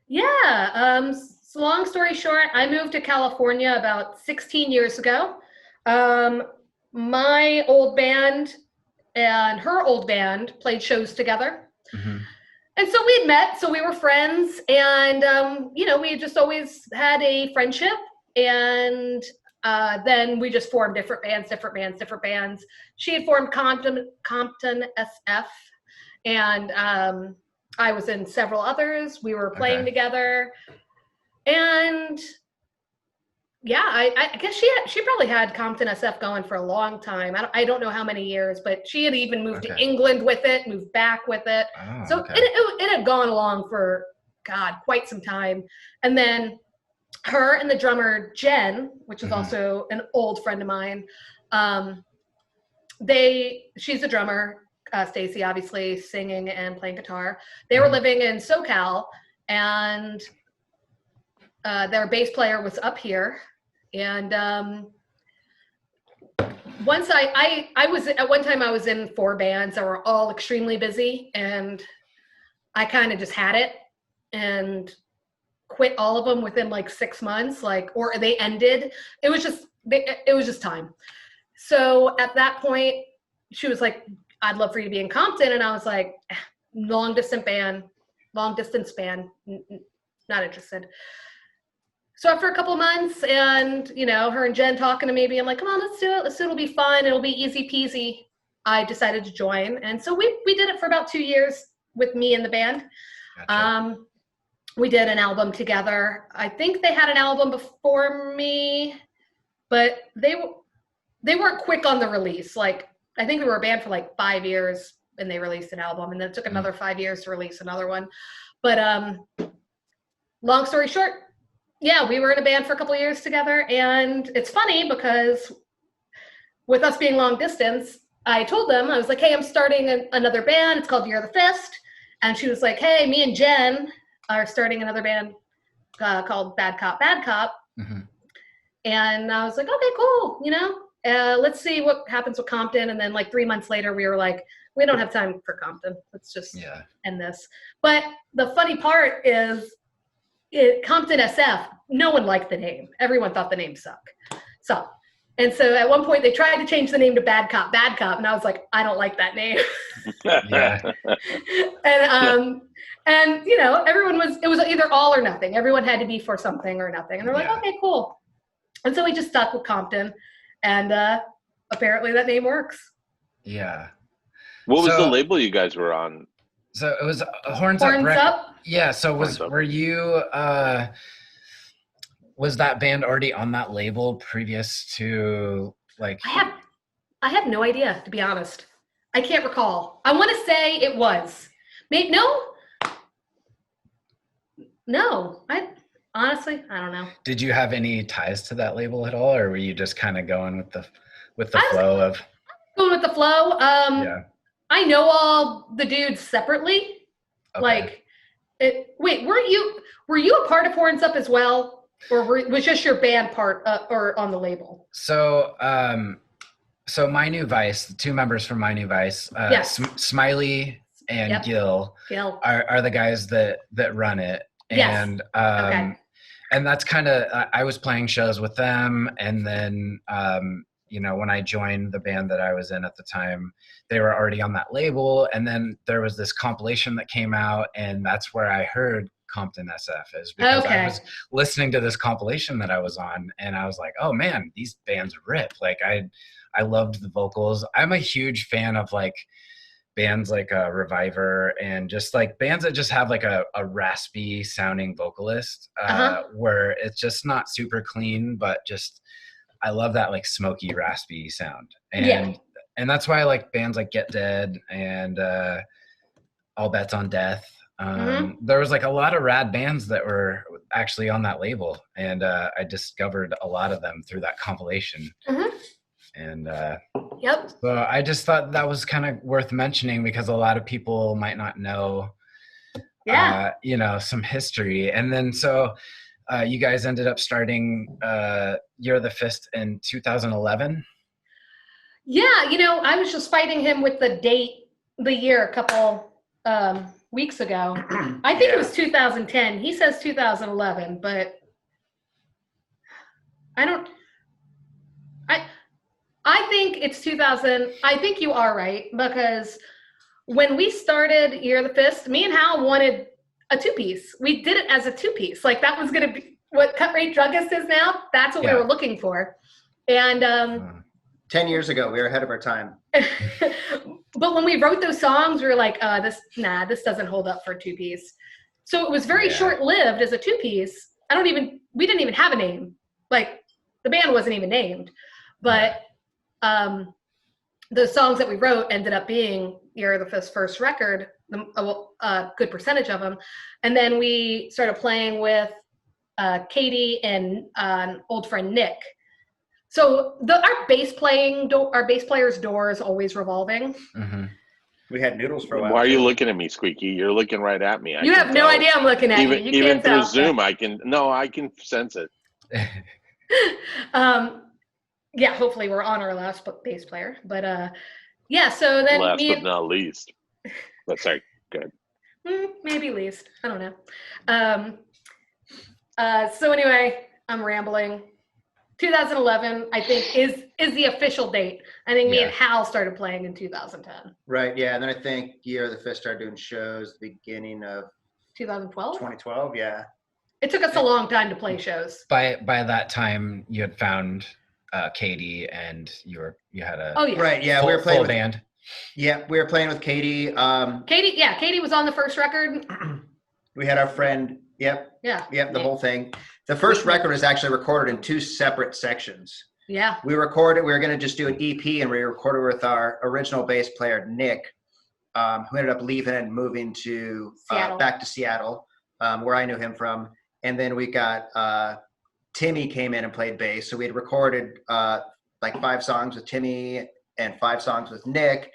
Yeah. So long story short, I moved to California about 16 years ago. My old band and her old band played shows together. Mm-hmm. And so we'd met, so we were friends, and, we had just always had a friendship, and then we just formed different bands. She had formed Compton SF, and I was in several others. We were playing together, and yeah, I guess she probably had Compton SF going for a long time. I don't know how many years, but she had even moved to England with it, moved back with it. So it had gone along for, quite some time. And then her and the drummer, Jen, which is also an old friend of mine, she's a drummer, Stacy, obviously, singing and playing guitar. They were living in SoCal, and their bass player was up here. And once I was at one time, I was in 4 bands that were all extremely busy, and I kind of just had it and quit all of them within like 6 months, or they ended. It was just time. So at that point, she was like, "I'd love for you to be in Compton," and I was like, long distance band, not interested. So after a couple of months, and her and Jen talking to me, I'm like, "Come on, let's do it. It'll be fun. It'll be easy peasy." I decided to join, and so we did it for about 2 years with me and the band. Gotcha. We did an album together. I think they had an album before me, but they weren't quick on the release. I think they were a band for 5 years, and they released an album, and then it took another 5 years to release another one. But long story short, yeah, we were in a band for a couple of years together, and it's funny because with us being long distance, I told them, I was like, "Hey, I'm starting another band. It's called Year of the Fist." And she was like, "Hey, me and Jen are starting another band called Bad Cop, Bad Cop." Mm-hmm. And I was like, "Okay, cool. Let's see what happens with Compton." And then 3 months later, we were like, "We don't have time for Compton. Let's just end this." But the funny part is, Compton SF, no one liked the name. Everyone thought the name sucked. And so at one point they tried to change the name to Bad Cop, and I was like, "I don't like that name." And everyone it was either all or nothing. Everyone had to be for something or nothing. And they're like, "Okay, cool." And so we just stuck with Compton, and apparently that name works. Yeah. What was the label you guys were on? So it was Horns Up. Yeah. So were you? Was that band already on that label previous to I have no idea, to be honest. I can't recall. I want to say it was. Maybe no. I honestly, I don't know. Did you have any ties to that label at all, or were you just kind of going with the flow of? Going with the flow. Yeah. I know all the dudes separately. Okay. Wait, were you a part of Horns Up as well, or was just your band part or on the label? So, so My New Vice, the 2 members from My New Vice, Smiley and Gil are the guys that run it, and and that's kind of I was playing shows with them, and then when I joined the band that I was in at the time, they were already on that label. And then there was this compilation that came out, and that's where I heard Compton SF, is because I was listening to this compilation that I was on, and I was like, "Oh man, these bands rip." I loved the vocals. I'm a huge fan of bands like Reviver and just like bands that just have like a raspy sounding vocalist, where it's just not super clean, but just I love that like smoky, raspy sound. And that's why I like bands like Get Dead and All Bets on Death. There was like a lot of rad bands that were actually on that label, and I discovered a lot of them through that compilation. And so I just thought that was kind of worth mentioning because a lot of people might not know, you know, some history. And then so you guys ended up starting Year of the Fist in 2011. Yeah, you know, I was just fighting him with the date, the year a couple weeks ago. I think it was 2010. He says 2011, but I think it's 2000. I think you are right, because when we started Year of the Fist, me and Hal wanted a two-piece. We did it as a two-piece. Like that was going to be what Cut Rate Druggist is now. That's what we were looking for. And 10 years ago, we were ahead of our time. But when we wrote those songs, we were like, this doesn't hold up for a two-piece. So it was very short-lived as a two-piece. We didn't even have a name. Like the band wasn't even named. But the songs that we wrote ended up being Year of the Fist first record, a good percentage of them. And then we started playing with Katie and an old friend Nick. So our bass player's door is always revolving. We had Noodles for a while. Why are you looking at me, Squeaky? You're looking right at me. You have no idea I'm looking at you. Even through Zoom, I can sense it. Yeah, hopefully we're on our last bass player. But so then last but not least. But sorry, good. Maybe least. I don't know. So anyway, I'm rambling. 2011, I think, is the official date. I think me and Hal started playing in 2010. Right, yeah. And then I think Year of the Fist started doing shows the beginning of 2012? 2012, yeah. It took us a long time to play shows. By that time, you had found Katie, and you had a we were playing full band. Yeah, we were playing with Katie. Katie was on the first record. We had our friend. Yep. The whole thing. The first record was actually recorded in two separate sections. Yeah. We were going to just do an EP, and we recorded with our original bass player Nick, who ended up leaving and moving to back to Seattle, where I knew him from. And then we got Timmy came in and played bass. So we had recorded like 5 songs with Timmy and 5 songs with Nick,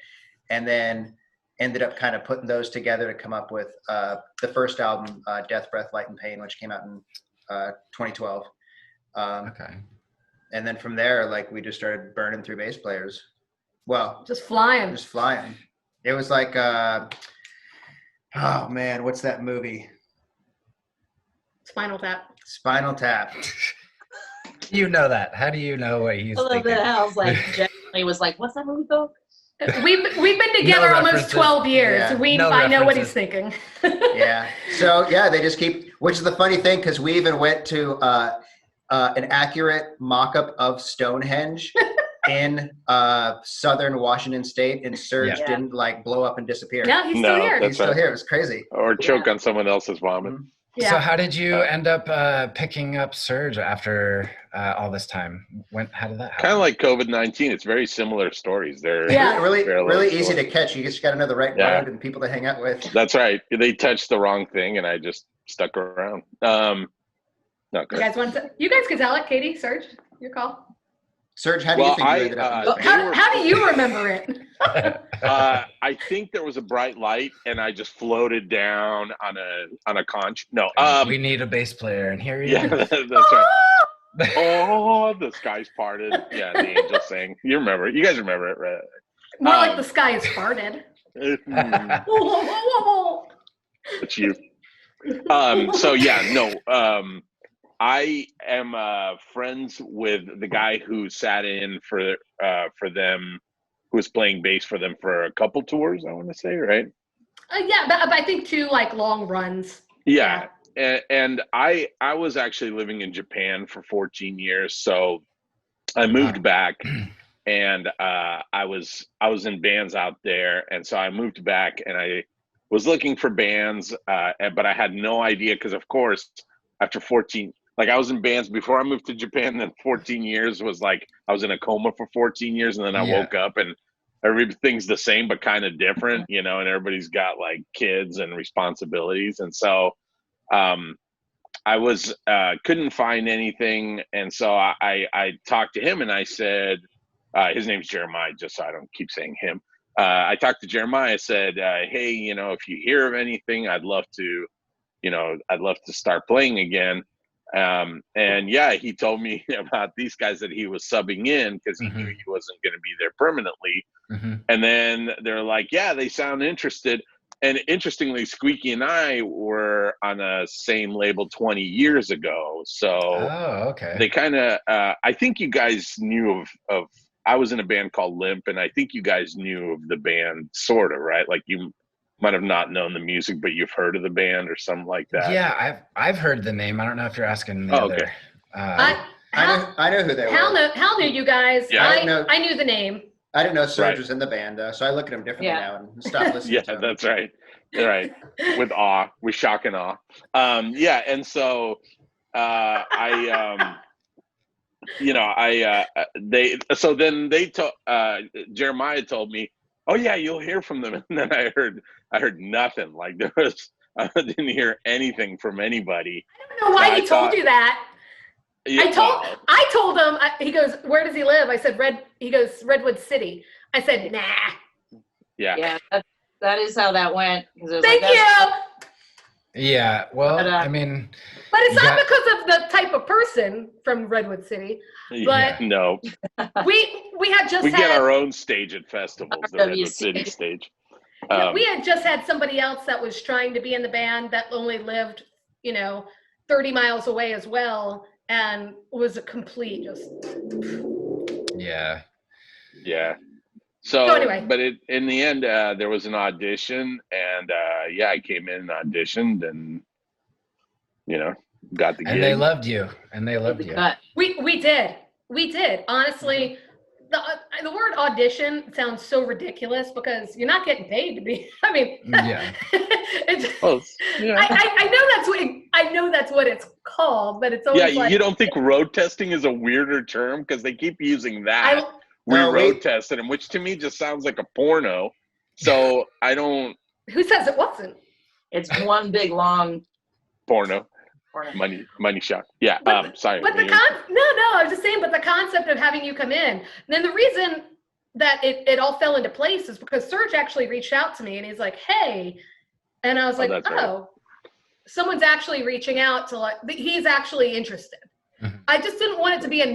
and then ended up kind of putting those together to come up with the first album, Death, Breath, Light, and Pain, which came out in 2012. And then from there, like, we just started burning through bass players. Well, just flying. It was like, oh man, what's that movie? Spinal Tap. You know that. How do you know what he's thinking? A little bit. I was like, genuinely was like, what's that movie called? We've been together almost 12 years. Yeah. I know what he's thinking. Yeah. So they just keep, which is the funny thing, because we even went to an accurate mock-up of Stonehenge in southern Washington State, and Serge didn't like blow up and disappear. Yeah, he's still here. He's still here. It was crazy. Or choke on someone else's vomit. Mm-hmm. So how did you end up picking up Serge after all this time? How did that happen? Kind of like COVID-19. It's very similar stories. They're really easy to catch. You just got to know the right word and people to hang out with. That's right. They touched the wrong thing, and I just stuck around. No, you guys can tell it, Katie, Serge, your call. Serge, how do you think you ended up? How do you remember it? I think there was a bright light, and I just floated down on a conch. No, we need a bass player, and here he is. That's right. Oh, the skies parted. Yeah, the angels sang. You remember it. You guys remember it, right? More like the sky is farted. It's you. I am friends with the guy who sat in for them, who was playing bass for them for a couple tours, I want to say, right? But I think 2 like long runs. Yeah. And I was actually living in Japan for 14 years, so I moved back and I was in bands out there, and so I moved back, and I was looking for bands, but I had no idea because, of course, after 14, like I was in bands before I moved to Japan. Then 14 years was like I was in a coma for 14 years, and then I woke up and everything's the same but kind of different, and everybody's got like kids and responsibilities, and so I was couldn't find anything, and so I talked to him and I said, his name's Jeremiah, just so I don't keep saying him. I talked to Jeremiah. I said, hey, if you hear of anything, I'd love to start playing again. And yeah, he told me about these guys that he was subbing in because he knew he wasn't going to be there permanently. And then they're like, yeah, they sound interested. And interestingly, Squeaky and I were on a same label 20 years ago. So they kind of, I think you guys knew of, I was in a band called Limp, and I think you guys knew of the band, sort of, right? Like you might have not known the music, but you've heard of the band or something like that. Yeah, I've heard the name. I don't know if you're asking the other. Okay. I know who they were. Hal knew you guys. Yeah. I knew the name. I didn't know Serge was in the band, so I look at him differently now and stop listening to him. That's right. Right. With awe, with shock and awe. And so Jeremiah told me, oh yeah, you'll hear from them. And then I heard nothing. Like I didn't hear anything from anybody. I don't know why he told you that. Yeah, I told him, he goes, where does he live? I said, he goes, Redwood City. I said, nah. Yeah. That is how that went. Thank you. Yeah, well, I mean. But it's not because of the type of person from Redwood City. But no. we had just we get our own stage at festivals, the Redwood City stage. We had just had somebody else that was trying to be in the band that only lived, 30 miles away as well, and was a complete just. Yeah. Yeah. So anyway. But in the end, there was an audition, and I came in and auditioned, and got the gig. And they loved you. We did. Honestly, the word audition sounds so ridiculous because you're not getting paid to be. I mean, yeah. I know that's what it's called, but it's always you don't think road testing is a weirder term because they keep using that. We road tested him, which to me just sounds like a porno. So I don't. Who says it wasn't? It's one big long porno. Money shot. Yeah. Sorry. But I was just saying. But the concept of having you come in, and then the reason that it all fell into place is because Serge actually reached out to me and he's like, "Hey," and I was like, "Oh, someone's actually reaching out to he's actually interested." I just didn't want it to be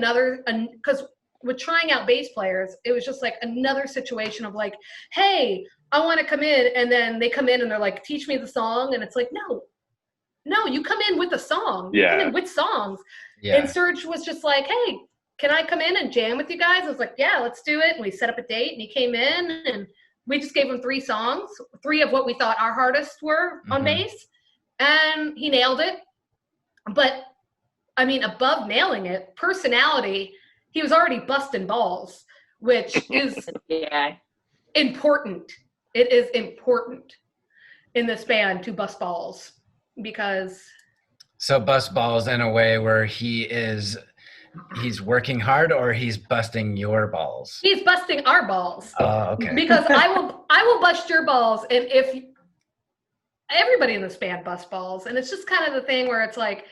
because. With trying out bass players, it was just like another situation of like, hey, I want to come in, and then they come in and they're like, teach me the song, and it's like, no, you come in with a song. You come in with songs. Yeah. And Serge was just like, hey, can I come in and jam with you guys? I was like, yeah, let's do it. And we set up a date, and he came in, and we just gave him 3 songs, 3 of what we thought our hardest were on bass, and he nailed it. But I mean, above nailing it, personality. He was already busting balls, which is important. It is important in this band to bust balls because. So bust balls in a way where he's working hard, or he's busting your balls? He's busting our balls. Oh, okay. Because I will bust your balls, and if everybody in this band busts balls, and it's just kind of the thing where it's like,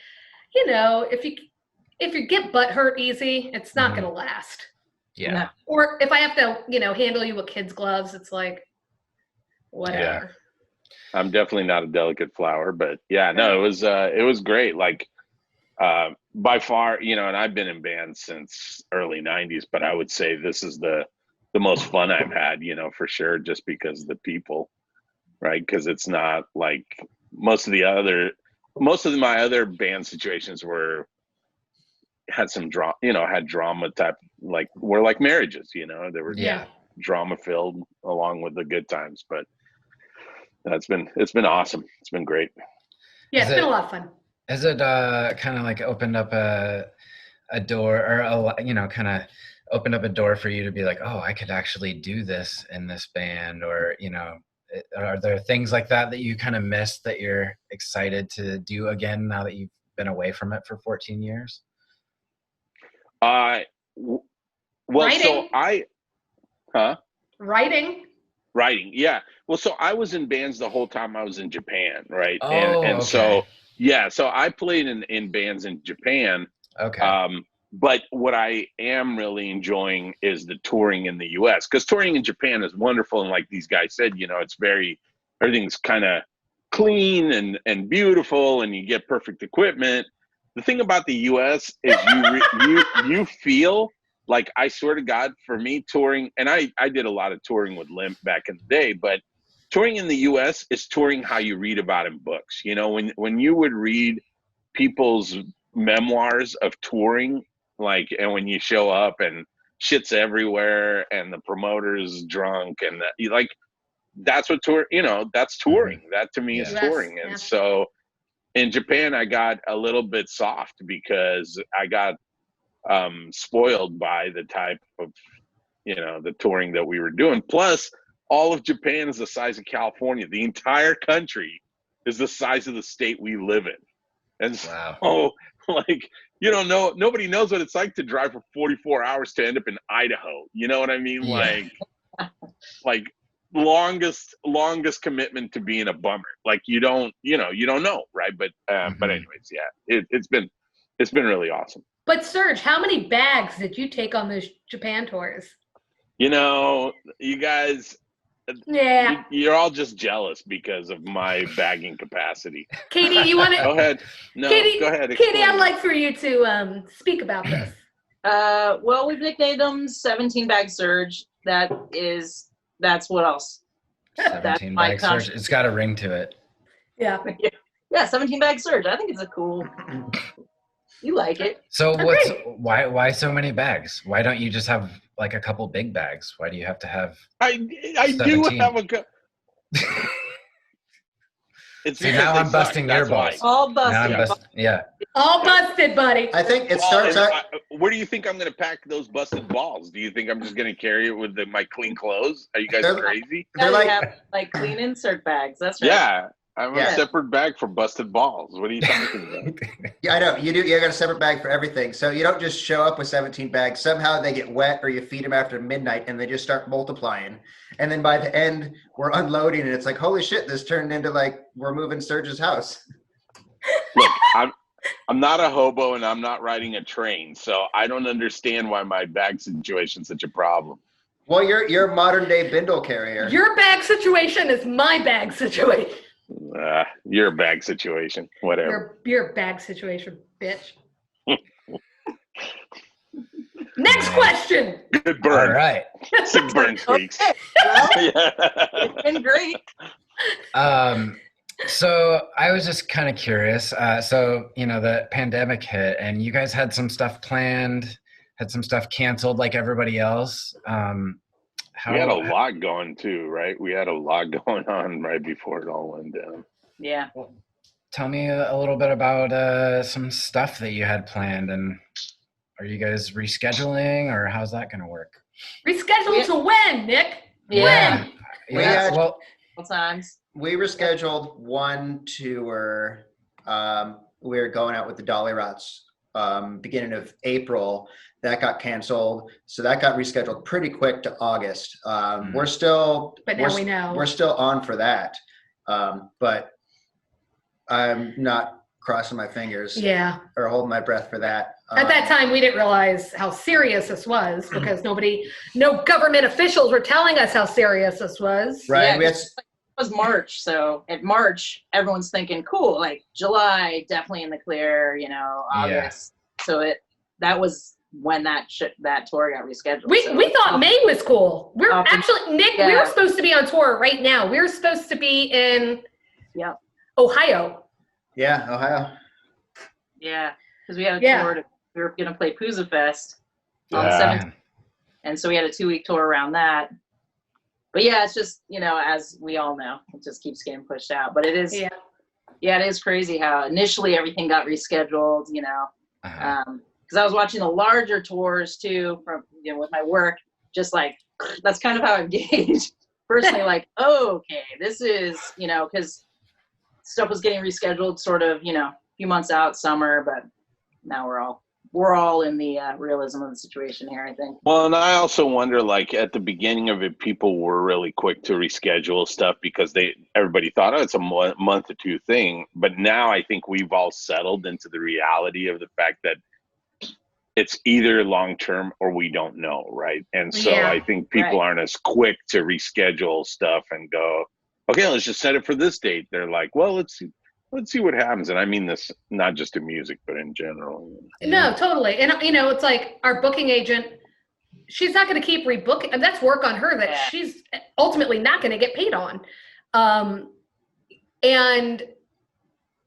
if you get butt hurt easy, it's not going to last. Yeah. No. Or if I have to, handle you with kids' gloves, it's like, whatever. Yeah. I'm definitely not a delicate flower, but it was great. Like, by far, and I've been in bands since early 90s, but I would say this is the most fun I've had, for sure, just because of the people, right? Because it's not like most of my other band situations had some drama, had drama type, like were like marriages, they were drama filled along with the good times. But it's been awesome. It's been great. Yeah, it's been a lot of fun. Has it kind of like opened up a door, or kind of opened up a door for you to be like, oh, I could actually do this in this band? Or, are there things like that you kind of missed that you're excited to do again now that you've been away from it for 14 years? Well, Writing. Writing, yeah. Well, so I was in bands the whole time I was in Japan, right? Oh, and okay. so I played in bands in Japan. Okay. But what I am really enjoying is the touring in the US, because touring in Japan is wonderful. And like these guys said, it's everything's kind of clean and beautiful, and you get perfect equipment. The thing about the US is you feel like, I swear to God, for me, touring, and I did a lot of touring with Limp back in the day, but touring in the US is touring how you read about in books. When you would read people's memoirs of touring, and when you show up and shit's everywhere and the promoter's drunk and that's what that's touring. That to me is touring. And so in Japan, I got a little bit soft because I got spoiled by the type of, the touring that we were doing. Plus, all of Japan is the size of California. The entire country is the size of the state we live in. And so, nobody knows what it's like to drive for 44 hours to end up in Idaho. You know what I mean? Yeah. Like longest commitment to being a bummer. You don't know, right? But anyways, yeah, it's been really awesome. But Serge, how many bags did you take on those Japan tours? You guys, you're all just jealous because of my bagging capacity. Katie, you want to? Go ahead. No, Katie, go ahead. Katie, I'd like for you to speak about this. Well, we've nicknamed them 17 Bag Surge. That's what else? 17 Bag Surge. It's got a ring to it. Yeah. Yeah, 17 Bag Surge. I think it's a cool. You like it. So why so many bags? Why don't you just have a couple big bags? Why do you have to have I 17? Do have a it's See, now I'm busting your balls. All busted. Yeah. All busted, buddy. I think it starts out. Where do you think I'm going to pack those busted balls? Do you think I'm just going to carry it with my clean clothes? Are you guys crazy? They have clean insert bags. That's right. Yeah. I have a separate bag for busted balls. What are you talking about? Yeah, I know. You do. You got a separate bag for everything. So you don't just show up with 17 bags. Somehow they get wet, or you feed them after midnight and they just start multiplying. And then by the end, we're unloading and it's like, holy shit, this turned into we're moving Serge's house. Look, I'm not a hobo and I'm not riding a train. So I don't understand why my bag situation is such a problem. Well, you're a modern day bindle carrier. Your bag situation is my bag situation. Your bag situation, whatever. Your bag situation, bitch. Next question. Good burn. All right. Sick burn squeaks. Okay. Well, it's been great. So I was just kind of curious. The pandemic hit and you guys had some stuff planned, had some stuff canceled like everybody else. We had a lot going too, right? We had a lot going on right before it all went down. Yeah. Tell me a little bit about some stuff that you had planned, and are you guys rescheduling, or how's that going to work? Reschedule to when, Nick? Yeah. When? Well, times. We rescheduled one tour. We were going out with the Dolly Rots beginning of April. That got canceled, so that got rescheduled pretty quick to August. We're still, but now we know we're still on for that, but I'm not crossing my fingers, or holding my breath for that. At that time, we didn't realize how serious this was because no government officials were telling us how serious this was. Right. Yeah, it was March, so at March, everyone's thinking, cool, July, definitely in the clear, August. Yeah. So that was when that tour got rescheduled. We thought May was cool. We're actually, Nick, we were supposed to be on tour right now. We were supposed to be in Ohio. Yeah, Ohio. Yeah, because we had a tour. We were going to play Pooza Fest on the 17th. And so we had a 2-week tour around that. But yeah, it's just, as we all know, it just keeps getting pushed out. But it is, it is crazy how initially everything got rescheduled, because I was watching the larger tours too from, with my work, just like, that's kind of how I've gauged personally, like, oh, okay, this is, because stuff was getting rescheduled sort of, a few months out, summer, but now we're all in the realism of the situation here, I think. Well, and I also wonder, like at the beginning of it, people were really quick to reschedule stuff because everybody thought, oh, it's a month or two thing. But now I think we've all settled into the reality of the fact that it's either long term or we don't know, right? And so I think people aren't as quick to reschedule stuff and go, okay, let's just set it for this date. They're like, well, let's see what happens. And I mean this not just in music, but in general. No, totally. And it's like our booking agent, she's not going to keep rebooking. And that's work on her that she's ultimately not going to get paid on. And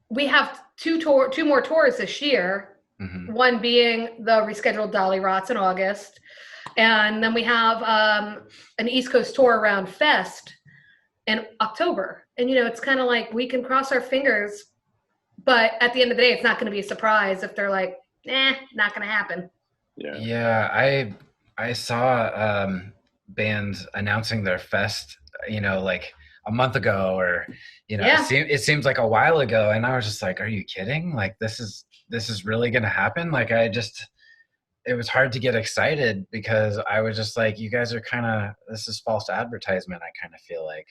we have two more tours this year. Mm-hmm. One being the rescheduled Dolly Rots in August. And then we have an East Coast tour around Fest in October. And, it's kind of like we can cross our fingers, but at the end of the day, it's not going to be a surprise if they're like, not going to happen. Yeah. I saw bands announcing their Fest, like a month ago or, it seems like a while ago. And I was just like, are you kidding? Like, this is really going to happen. Like, it was hard to get excited because I was just like, you guys are this is false advertisement. I kind of feel like.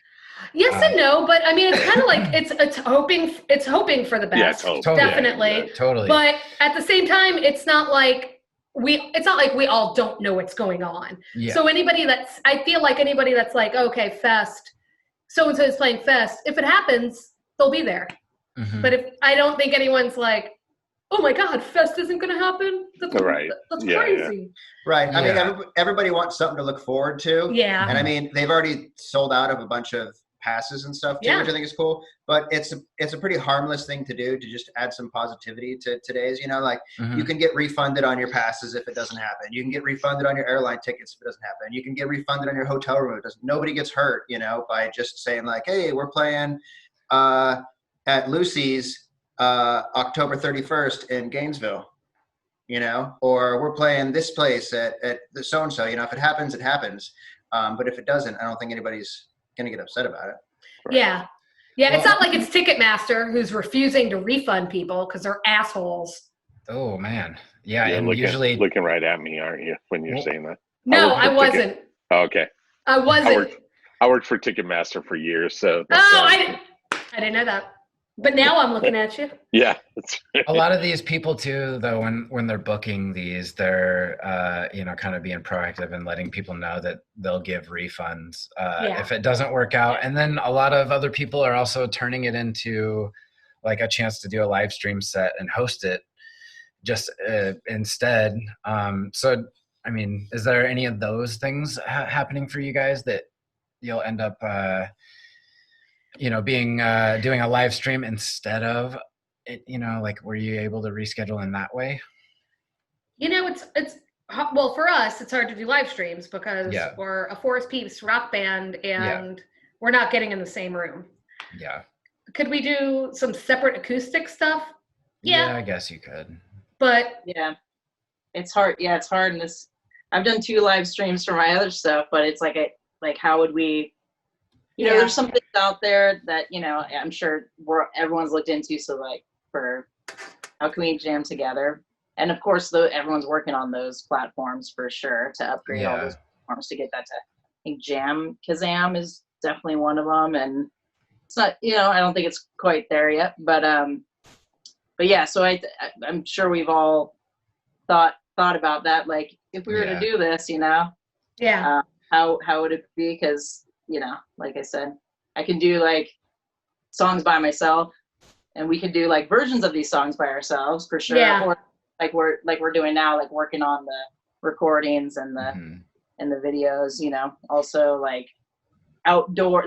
Yes and no, but I mean, it's kind of like it's hoping for the best, definitely. Yeah, totally. But at the same time, it's not like we all don't know what's going on. Yeah. So I feel like anybody that's like, okay, Fest, so-and-so is playing Fest, if it happens, they'll be there. Mm-hmm. But I don't think anyone's like, oh my God, Fest isn't going to happen. That's crazy. Yeah. Right. I mean, everybody wants something to look forward to. Yeah. And I mean, they've already sold out of a bunch of passes and stuff too, which I think is cool. But it's a pretty harmless thing to do to just add some positivity to today's. Like you can get refunded on your passes if it doesn't happen. You can get refunded on your airline tickets if it doesn't happen. You can get refunded on your hotel room. Nobody gets hurt, by just saying like, hey, we're playing at Lucy's October 31st in Gainesville, or we're playing this place at the so-and-so, if it happens, it happens. But if it doesn't, I don't think anybody's going to get upset about it. Right. Yeah. Yeah. Well, it's not like it's Ticketmaster who's refusing to refund people because they're assholes. Oh man. Yeah. You're and usually looking right at me, aren't you, when you're saying that? No, I wasn't. Oh, okay. I wasn't. I worked for Ticketmaster for years. So. I didn't know that. But now I'm looking at you. Yeah. A lot of these people too, though, when they're booking these, they're, kind of being proactive and letting people know that they'll give refunds if it doesn't work out. And then a lot of other people are also turning it into like a chance to do a live stream set and host it just instead. So, I mean, is there any of those things happening for you guys that you'll end up doing a live stream instead of it, like, were you able to reschedule in that way? It's well, for us, it's hard to do live streams because we're a Forest Peeps rock band and we're not getting in the same room. Yeah. Could we do some separate acoustic stuff? Yeah, I guess you could. But it's hard. Yeah, it's hard. And I've done 2 live streams for my other stuff, but it's like how would we, there's some things out there that, I'm sure everyone's looked into. So like for how can we jam together? And of course, everyone's working on those platforms for sure to upgrade all those platforms to get that to, I think Kazam is definitely one of them. And it's not, I don't think it's quite there yet, but yeah, so I'm sure we've all thought about that. Like if we were to do this, how would it be? Cause like I said, I can do like songs by myself and we could do like versions of these songs by ourselves for sure. Yeah. Or like we're doing now, like working on the recordings and the and the videos, also like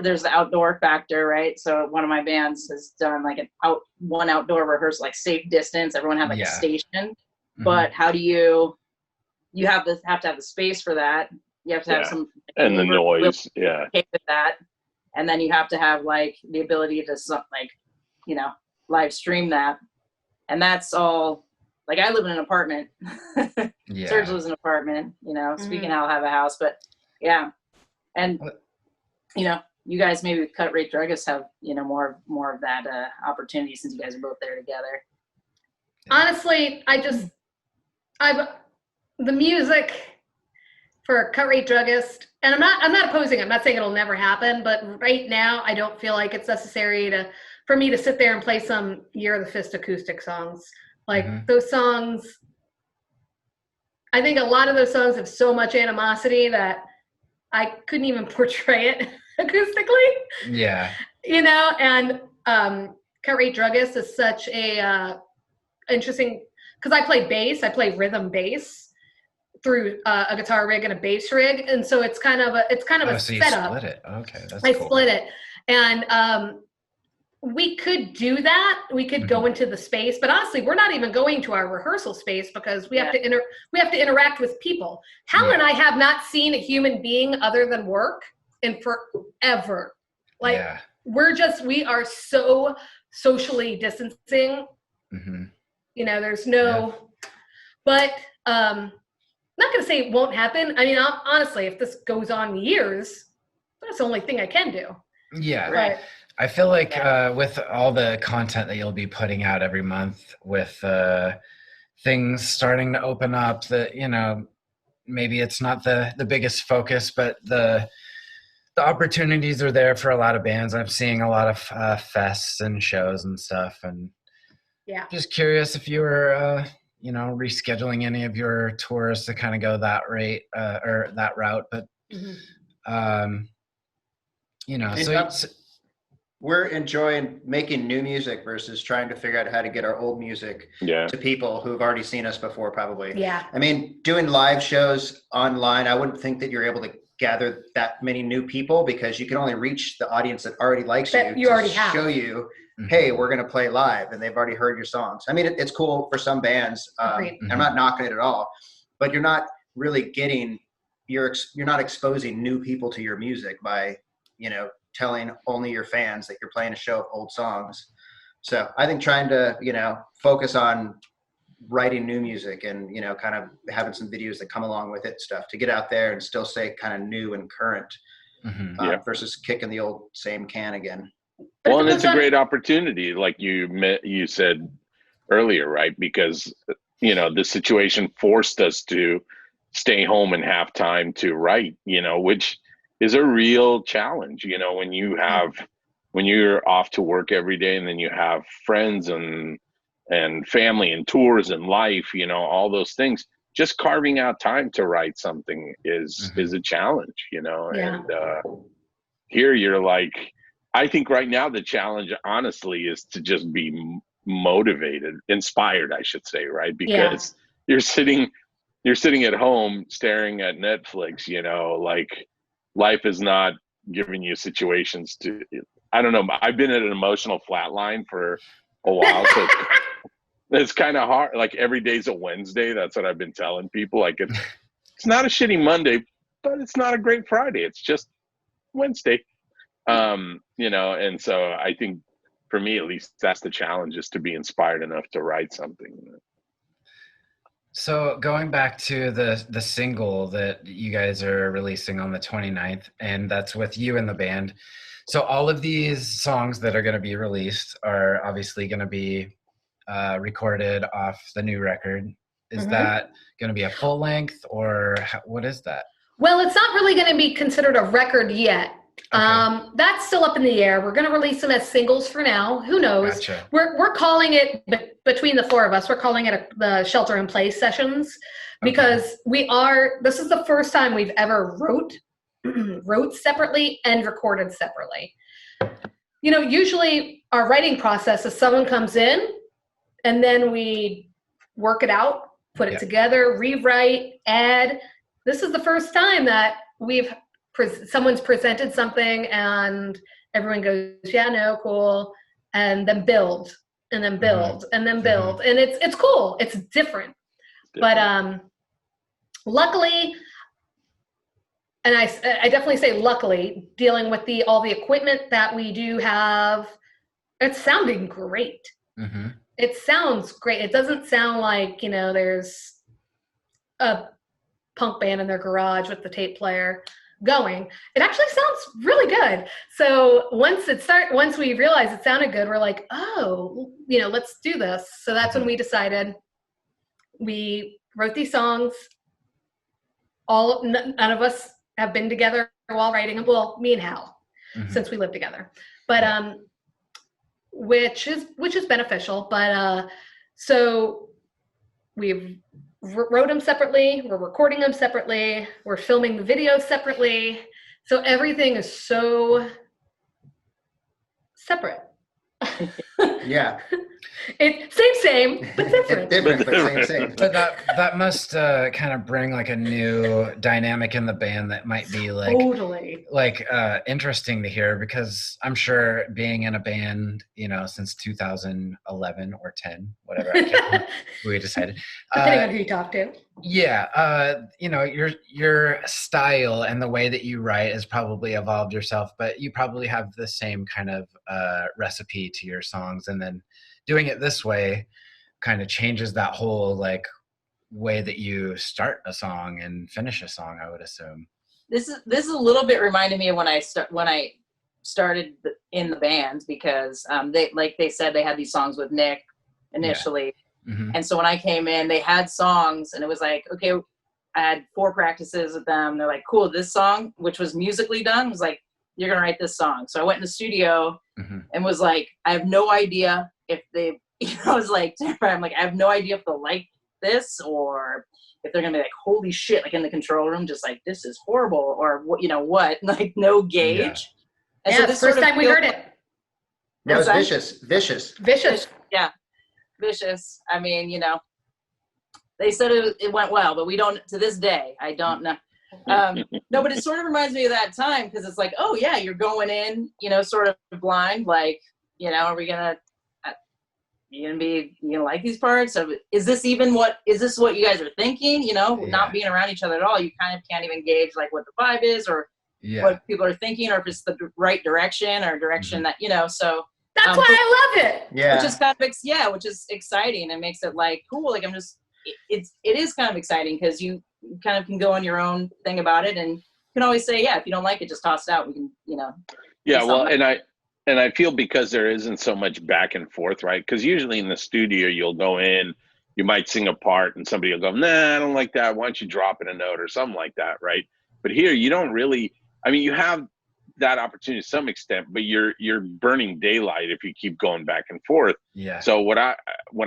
there's the outdoor factor, right? So one of my bands has done like one outdoor rehearsal, like safe distance, everyone had like a station, but how do you have to have the space for that. You have to have some and the noise, with that, and then you have to have like the ability to live stream that, and that's all Like I live in an apartment. Yeah. Serge lives in an apartment, speaking I'll have a house, but yeah. And, you guys maybe with Cut Rate Druggists have, more of that opportunity since you guys are both there together. Honestly, the music for Cut Rate Druggist, and I'm not opposing it. I'm not saying it'll never happen, but right now I don't feel like it's necessary for me to sit there and play some Year of the Fist acoustic songs. Like those songs, I think a lot of those songs have so much animosity that I couldn't even portray it acoustically. Yeah. And Cut Rate Druggist is such a interesting, because I play rhythm bass through a guitar rig and a bass rig, and so it's kind of a so you setup. split it. Okay, that's I cool. split it, and we could do that. We could go into the space, but honestly, we're not even going to our rehearsal space because we have to interact with people. Hal and I have not seen a human being other than work in forever. Like we are so socially distancing. There's no, but I'm not going to say it won't happen. I mean, honestly, if this goes on years, that's the only thing I can do. Yeah. Right. I feel like with all the content that you'll be putting out every month, with things starting to open up, that maybe it's not the biggest focus, but the opportunities are there for a lot of bands. I'm seeing a lot of fests and shows and stuff, and just curious if you were rescheduling any of your tours to kind of go that rate or that route, but we're enjoying making new music versus trying to figure out how to get our old music to people who've already seen us before, probably. Yeah. I mean, doing live shows online, I wouldn't think that you're able to gather that many new people because you can only reach the audience that already likes you already have. Show you, hey, we're going to play live, and they've already heard your songs. I mean, it's cool for some bands. I'm not knocking it at all, but you're not really you're not exposing new people to your music by, telling only your fans that you're playing a show of old songs. So I think trying to, focus on writing new music and, kind of having some videos that come along with it, stuff to get out there and still stay kind of new and current versus kicking the old same can again. Well, and it's a great opportunity, like you said earlier, right? Because, the situation forced us to stay home and have time to write, which is a real challenge, when you're off to work every day and then you have friends and family and tours and life, all those things, just carving out time to write something is a challenge, and here you're like, I think right now the challenge honestly is to just be inspired, I should say, right? Because you're sitting at home staring at Netflix, like life is not giving you situations to, I don't know. I've been at an emotional flatline for a while. So it's kind of hard. Like every day's a Wednesday. That's what I've been telling people. Like it's not a shitty Monday, but it's not a great Friday. It's just Wednesday. And so I think for me, at least, that's the challenge, is to be inspired enough to write something. So going back to the single that you guys are releasing on the 29th, and that's with you and the band. So all of these songs that are going to be released are obviously going to be recorded off the new record. Is that going to be a full length, or what is that? Well, it's not really going to be considered a record yet. Okay. That's still up in the air. We're going to release them as singles for now. Who knows? Gotcha. We're calling it, between the four of us, we're calling it the Shelter in Place sessions, because this is the first time we've ever wrote separately and recorded separately. Usually our writing process is someone comes in and then we work it out, put it together, rewrite, add. This is the first time that someone's presented something and everyone goes, yeah, no, cool, and then build and then build and then build, and it's cool. It's different. But luckily, and I definitely say luckily, dealing with all the equipment that we do have, it's sounding great. it sounds great. It doesn't sound like, there's a punk band in their garage with the tape player going. It actually sounds really good. So once we realized it sounded good, we're like, oh, let's do this. So that's when we decided. We wrote these songs. None of us have been together while writing them. Well, me and Hal, since we live together. But which is beneficial. But so we wrote them separately. We're recording them separately. We're filming the videos separately. So everything is so separate. Yeah. It's same, but different. Different, but same. But that must kind of bring like a new dynamic in the band that might be like totally interesting to hear, because I'm sure being in a band, since 2011 or 10, whatever we decided. Depending on who you talk to. Yeah, your style and the way that you write has probably evolved yourself, but you probably have the same kind of recipe to your songs, and then doing it this way kind of changes that whole like way that you start a song and finish a song, I would assume. This is a little bit reminded me of when I started in the band, because they said they had these songs with Nick initially. Yeah. And so when I came in, they had songs, and it was like, okay, I had 4 practices with them. They're like, cool, this song, which was musically done, was like, you're going to write this song. So I went in the studio and was like, I have no idea if they, I was like, I'm like, I have no idea if they'll like this, or if they're going to be like, holy shit, like in the control room, just like, this is horrible, or what, like no gauge. Yeah. And so this first time we heard it. That was vicious. Yeah. Vicious. I mean, they said it went well, but we don't, to this day, I don't know. No, but it sort of reminds me of that time, because it's like, oh yeah, you're going in, sort of blind, like, are we gonna, you gonna like these parts? So is this what you guys are thinking? Not being around each other at all, you kind of can't even gauge like what the vibe is, or what people are thinking, or if it's the right direction, or direction that, so. That's why I love it. Yeah. Which is kind of, which is exciting, and makes it like cool. Like it is kind of exciting, because you kind of can go on your own thing about it, and you can always say, if you don't like it, just toss it out. We can, Yeah, well, and I feel because there isn't so much back and forth, right? Because usually in the studio, you'll go in, you might sing a part, and somebody will go, nah, I don't like that. Why don't you drop in a note or something like that, right? But here, you don't really. I mean, you have that opportunity to some extent, but you're burning daylight if you keep going back and forth. Yeah. So what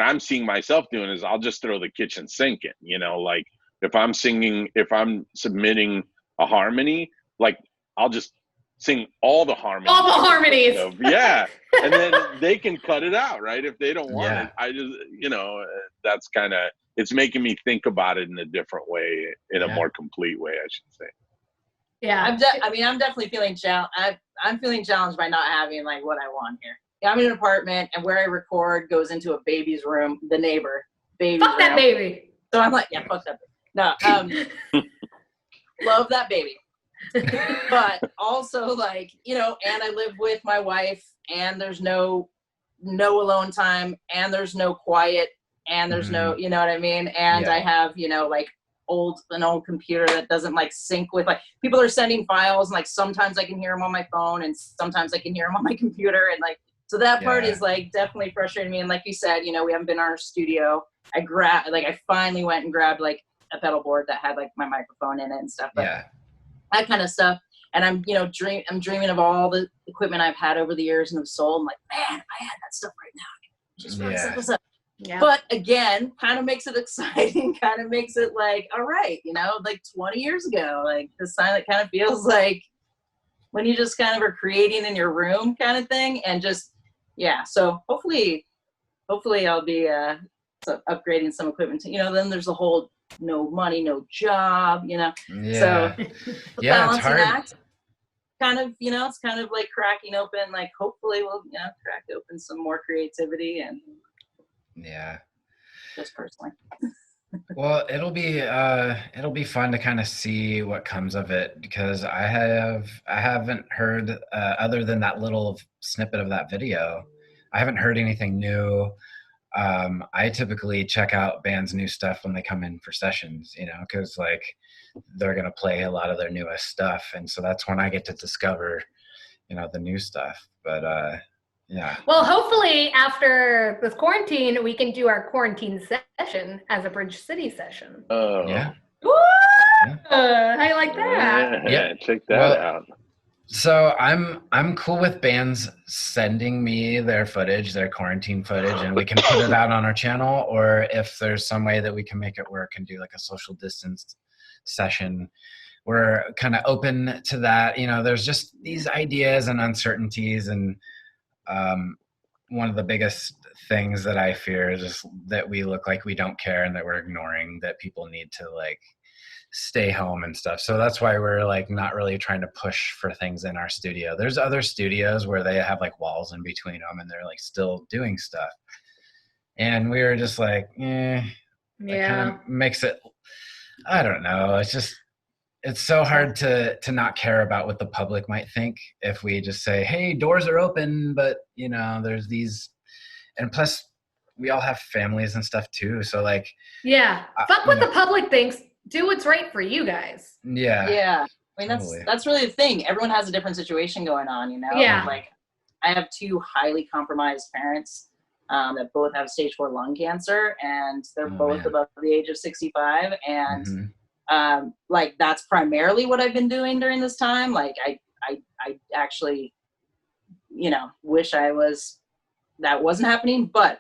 I'm seeing myself doing is I'll just throw the kitchen sink in, like if I'm submitting a harmony, like I'll just sing all the harmonies. All the harmonies. Yeah. And then they can cut it out, right? If they don't want it. I just, that's kind of, it's making me think about it in a different way, in a more complete way, I should say. Yeah, I'm definitely feeling I'm feeling challenged by not having like what I want here. Yeah, I'm in an apartment, and where I record goes into a baby's room, the neighbor baby's room. Fuck that baby. So I'm like, yeah, fuck that baby. No, love that baby, but also like, and I live with my wife, and there's no alone time, and there's no quiet, and there's no, you know what I mean, and I have like an old computer that doesn't like sync with, like, people are sending files, and like sometimes I can hear them on my phone, and sometimes I can hear them on my computer, and like, so that part is like definitely frustrating me. And like you said, we haven't been in our studio. I finally went and grabbed like a pedal board that had like my microphone in it and stuff, but that kind of stuff. And I'm I'm dreaming of all the equipment I've had over the years and have sold. I'm like, man, if I had that stuff right now, I could just run stuff this up. Yeah. But again, kind of makes it exciting, kind of makes it like, all right, like 20 years ago, like this time it kind of feels like when you just kind of are creating in your room kind of thing, and just, so hopefully I'll be upgrading some equipment to, then there's a whole no money, no job, so it's hard. Act, kind of, it's kind of like cracking open, like hopefully we'll, crack open some more creativity, and just personally. Well, it'll be fun to kind of see what comes of it, because I haven't heard other than that little snippet of that video, I haven't heard anything new. I typically check out bands' new stuff when they come in for sessions, because like they're going to play a lot of their newest stuff. And so that's when I get to discover, the new stuff. But yeah. Well, hopefully after this quarantine, we can do our quarantine session as a Bridge City session. Oh. Yeah. I like that. Yeah, check that out. So I'm cool with bands sending me their footage, their quarantine footage, and we can put it out on our channel. Or if there's some way that we can make it work and do like a social distance session, we're kind of open to that. There's just these ideas and uncertainties, and one of the biggest things that I fear is just that we look like we don't care and that we're ignoring that people need to like stay home and stuff. So that's why we're like not really trying to push for things in our studio. There's other studios where they have like walls in between them and they're like still doing stuff. And we were just like, it kind of makes it, I don't know. It's so hard to not care about what the public might think if we just say, hey, doors are open, but there's these, and plus we all have families and stuff too. So like, fuck what the public thinks. Do what's right for you guys. Yeah. I mean, that's really the thing. Everyone has a different situation going on, Yeah. Like, I have two highly compromised parents that both have stage 4 lung cancer, and they're both above the age of 65. And like, that's primarily what I've been doing during this time. Like, I actually, wish that wasn't happening, but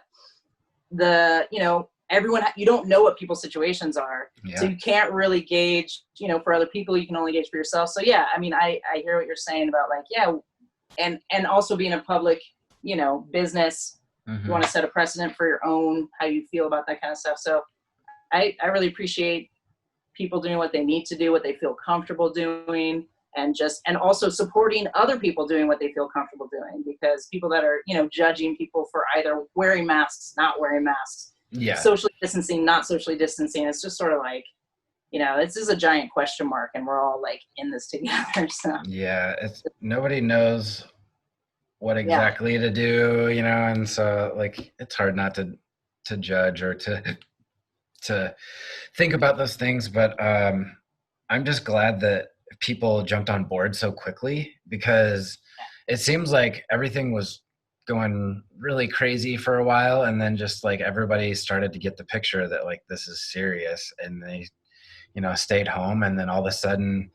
everyone, you don't know what people's situations are. Yeah. So you can't really gauge, for other people, you can only gauge for yourself. So yeah, I mean, I hear what you're saying about like, and also being a public, business, you want to set a precedent for your own, how you feel about that kind of stuff. So I really appreciate people doing what they need to do, what they feel comfortable doing, and also supporting other people doing what they feel comfortable doing, because people that are, judging people for either wearing masks, not wearing masks, socially distancing, not socially distancing. It's just sort of like, this is a giant question mark, and we're all like in this together. So yeah, nobody knows what exactly to do, and so like it's hard not to judge or to think about those things. But I'm just glad that people jumped on board so quickly, because it seems like everything was going really crazy for a while, and then just like everybody started to get the picture that like this is serious, and they stayed home, and then all of a sudden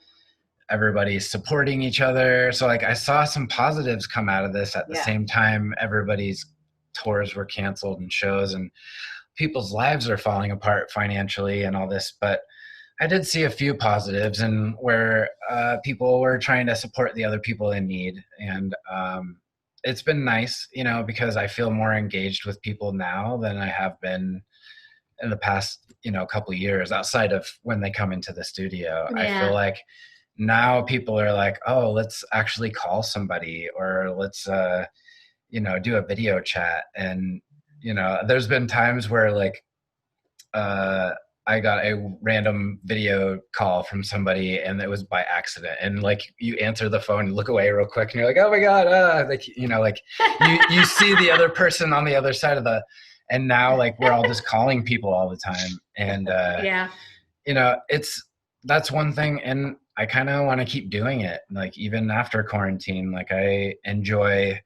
everybody's supporting each other. So like I saw some positives come out of this. At the same time, everybody's tours were canceled and shows, and people's lives are falling apart financially and all this. But I did see a few positives, and where people were trying to support the other people in need. And it's been nice, because I feel more engaged with people now than I have been in the past, couple of years outside of when they come into the studio. Yeah. I feel like now people are like, oh, let's actually call somebody, or let's, do a video chat. And, there's been times where like, I got a random video call from somebody, and it was by accident. And like you answer the phone and look away real quick, and you're like, oh my God. Like, you see the other person on the other side of and now like we're all just calling people all the time. And, that's one thing. And I kind of want to keep doing it. Like even after quarantine, like I enjoy,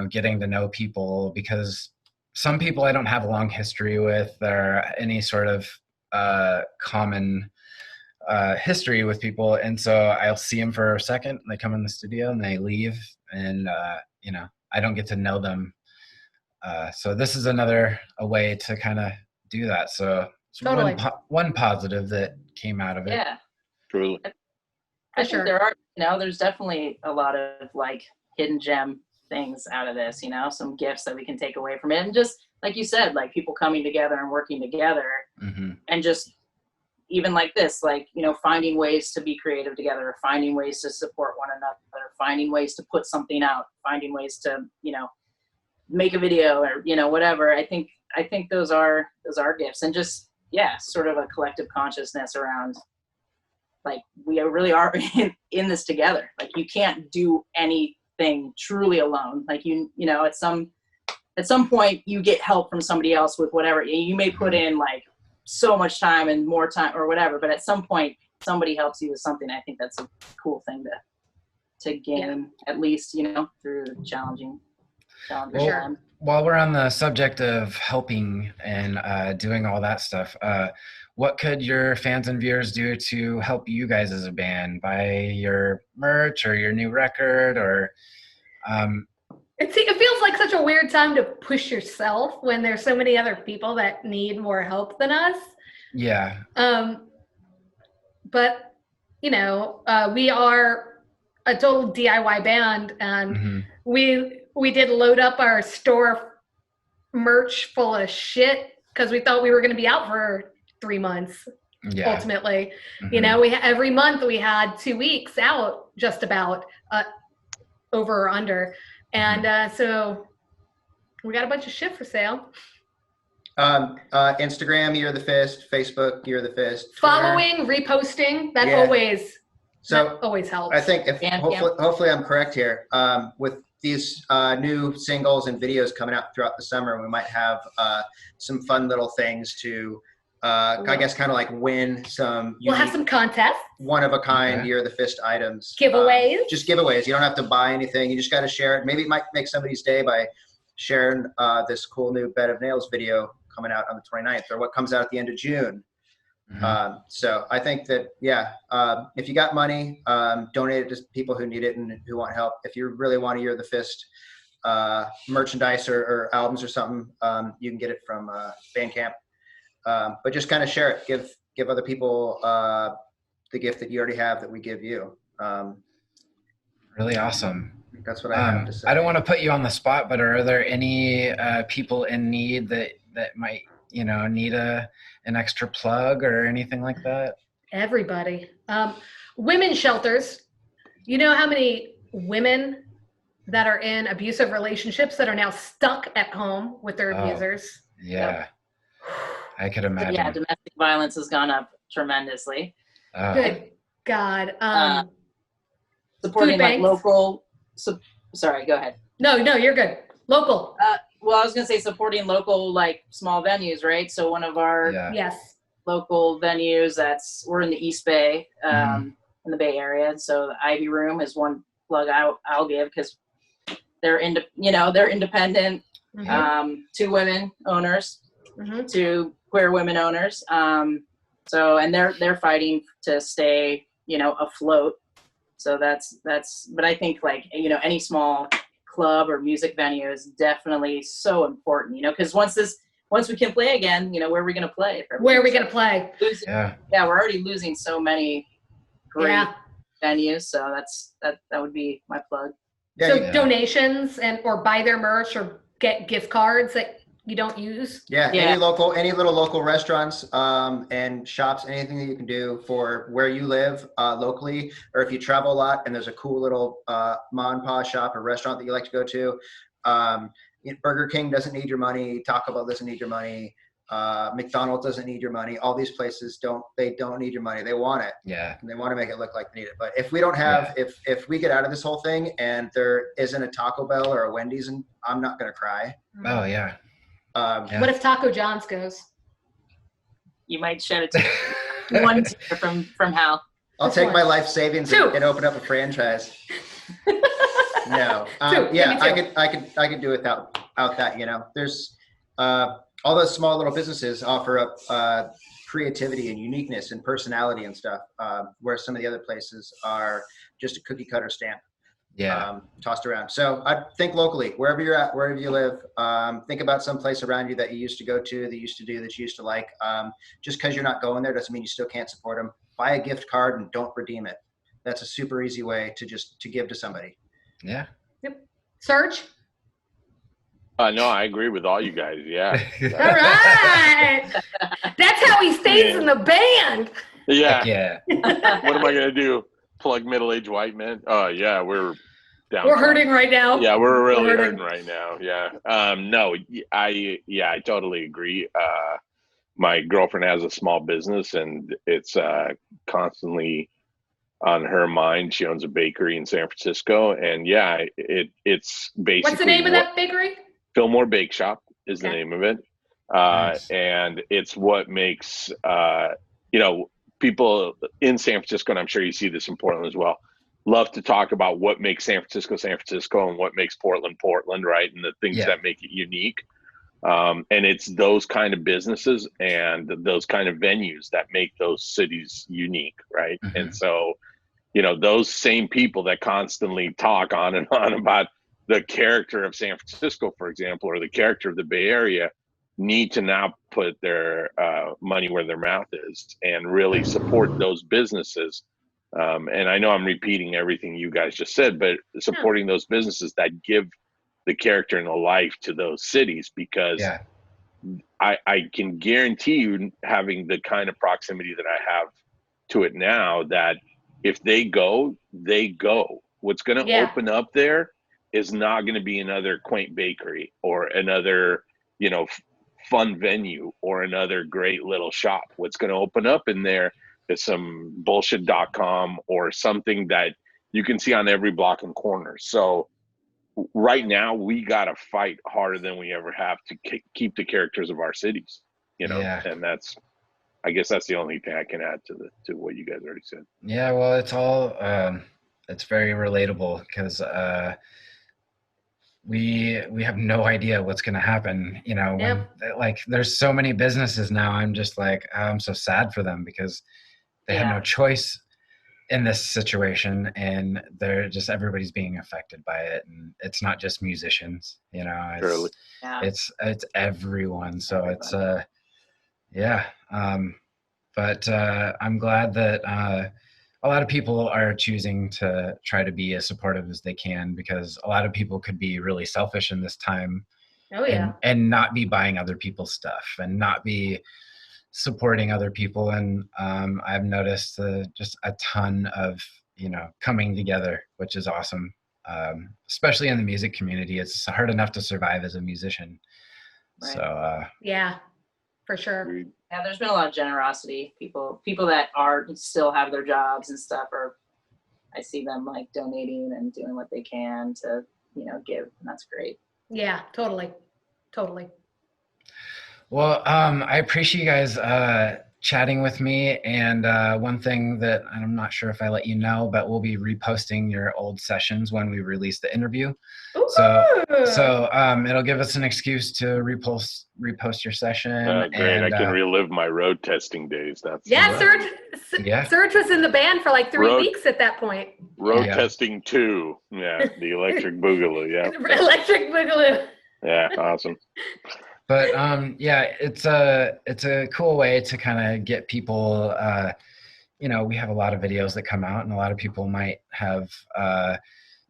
getting to know people, because some people I don't have a long history with, or any sort of common history with people. And so I'll see them for a second, and they come in the studio and they leave, and, I don't get to know them. So this is a way to kind of do that. So it's totally. one positive that came out of it. Yeah. Truly. I think there are, there's definitely a lot of like hidden gem things out of this, some gifts that we can take away from it. And just like you said, like people coming together and working together, and just even like this, like, finding ways to be creative together, finding ways to support one another, finding ways to put something out, finding ways to, make a video, or, whatever. I think those are gifts, and just, sort of a collective consciousness around, like, we really are in this together. Like, you can't do anything truly alone. Like, at some at some point you get help from somebody else with whatever. You may put in like so much time and more time or whatever, but at some point somebody helps you with something. I think that's a cool thing to gain, at least, you know, through challenging time. While we're on the subject of helping and doing all that stuff, what could your fans and viewers do to help you guys as a band? Buy your merch or your new record, or it feels like such a weird time to push yourself when there's so many other people that need more help than us. Yeah. But you know, we are a total DIY band, and we did load up our store merch full of shit because we thought we were going to be out for 3 months. Yeah. Ultimately, you know, every month we had 2 weeks out, just about over or under, and so we got a bunch of shit for sale. Instagram, Year of the Fist. Facebook, Year of the Fist. Twitter. Following, reposting, that always helps. I think hopefully I'm correct here. With these new singles and videos coming out throughout the summer, we might have some fun little things to, I guess, kind of like win some. We'll have some contests. One of a kind Year of the Fist items. Giveaways. Just giveaways. You don't have to buy anything. You just got to share it. Maybe it might make somebody's day by sharing this cool new Bed of Nails video coming out on the 29th, or what comes out at the end of June. So I think that, if you got money, donate it to people who need it and who want help. If you really want a Year of the Fist merchandise or albums or something, you can get it from Bandcamp. But just kind of share it. Give other people the gift that you already have that we give you. Really awesome. That's what I have to say. I don't want to put you on the spot, but are there any people in need that might, you know, need an extra plug or anything like that? Everybody. Women's shelters. You know how many women that are in abusive relationships that are now stuck at home with their abusers? Yeah. Yep. I could imagine. Yeah, domestic violence has gone up tremendously. Good God. Supporting like local. Sorry, go ahead. No, you're good. Local. Well, I was going to say supporting local, like small venues, right? So one of our local venues we're in the East Bay, in the Bay Area. So the Ivy Room is one plug I'll give, because they're independent, 2 women owners, 2 queer women owners. So, and they're fighting to stay, you know, afloat. So that's, but I think, like, you know, any small club or music venue is definitely so important, you know, because once we can play again, you know, where are we going to play? Where are we going to play? Yeah, we're already losing so many great venues. So that would be my plug. Donations or buy their merch or get gift cards that you don't use. Any little local restaurants and shops, anything that you can do for where you live locally, or if you travel a lot and there's a cool little mom and pop shop or restaurant that you like to go to. Burger King doesn't need your money. Taco Bell doesn't need your money. McDonald's doesn't need your money. All these places don't need your money. They want it. Yeah. And they want to make it look like they need it. But if we don't have, if we get out of this whole thing and there isn't a Taco Bell or a Wendy's, and I'm not going to cry. Oh yeah. What if Taco John's goes? You might shed it one tear from Hal. I'll take my life savings and open up a franchise. No. I could do without that, you know. There's all those small little businesses offer up creativity and uniqueness and personality and stuff, where some of the other places are just a cookie cutter stamp. Tossed around. So I think locally, wherever you're at, wherever you live, think about some place around you that you used to go to, that you used to do, that you used to like. Just because you're not going there doesn't mean you still can't support them. Buy a gift card and don't redeem it. That's a super easy way to give to somebody. Yeah. Yep. Serge? No, I agree with all you guys. Yeah. All right. That's how he stays in the band. Yeah. Yeah. What am I gonna do? Plug middle-aged white men? Oh yeah, we're down. We're hurting right now. Yeah, we're really hurting right now. Yeah. No, I totally agree. My girlfriend has a small business, and it's constantly on her mind. She owns a bakery in San Francisco, and it's basically. What's the name of that bakery? Fillmore Bake Shop is the Okay. name of it. Nice. And it's what makes, you know, people in San Francisco, and I'm sure you see this in Portland as well, love to talk about what makes San Francisco, and what makes Portland, right? And the things that make it unique. And it's those kind of businesses and those kind of venues that make those cities unique, right? Mhm. And so, you know, those same people that constantly talk on and on about the character of San Francisco, for example, or the character of the Bay Area, need to now put their money where their mouth is and really support those businesses. And I know I'm repeating everything you guys just said, but supporting those businesses that give the character and the life to those cities, because Yeah. I can guarantee you, having the kind of proximity that I have to it now, that if they go, they go. What's going to open up there is not going to be another quaint bakery or another, you know, fun venue or another great little shop. What's going to open up in there is some bullshit.com or something that you can see on every block and corner. So right now we got to fight harder than we ever have to keep the characters of our cities, you know. And that's, I guess that's the only thing I can add to what you guys already said. Yeah, well, it's all it's very relatable, because we have no idea what's going to happen, you know. When like there's so many businesses now, I'm just like, I'm so sad for them, because they had no choice in this situation, and they're just, everybody's being affected by it, and it's not just musicians, you know. It's everyone. So it's but I'm glad that a lot of people are choosing to try to be as supportive as they can, because a lot of people could be really selfish in this time. And not be buying other people's stuff and not be supporting other people. And I've noticed just a ton of, you know, coming together, which is awesome. Especially in the music community, it's hard enough to survive as a musician. So yeah, for sure. Yeah, there's been a lot of generosity. People that are still have their jobs and stuff, or I see them like donating and doing what they can to, you know, give, and that's great. Yeah, totally. Well, I appreciate you guys chatting with me. And one thing that I'm not sure if I let you know, but we'll be reposting your old sessions when we release the interview. Ooh. So it'll give us an excuse to repost your session. Great. And, I can relive my road testing days. That's Serge was in the band for like 3 weeks at that point. Road testing 2. Yeah, the electric boogaloo. Yeah. Electric boogaloo. Yeah, awesome. But it's a cool way to kind of get people. You know, we have a lot of videos that come out, and a lot of people might have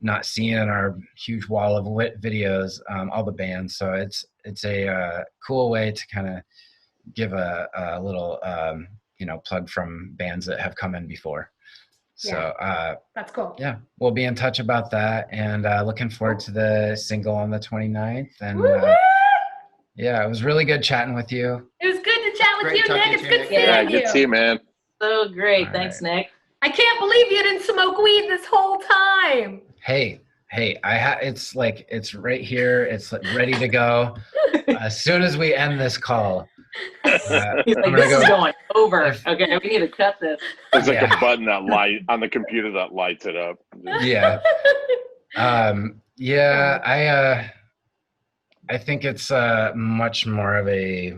not seen in our huge wall of videos all the bands. So it's a cool way to kind of give a little you know, plug from bands that have come in before. So that's cool. Yeah, we'll be in touch about that, and looking forward to the single on the 29th. And yeah, it was really good chatting with you. It was good to chat with you, Nick. It's good seeing you. Yeah, good to see you, man. So great. Thanks, Nick. I can't believe you didn't smoke weed this whole time. Hey, it's like, it's right here. It's ready to go. As soon as we end this call. He's like, this is going over. Okay, we need to cut this. There's like a button that light on the computer that lights it up. Yeah. I think it's much more of a,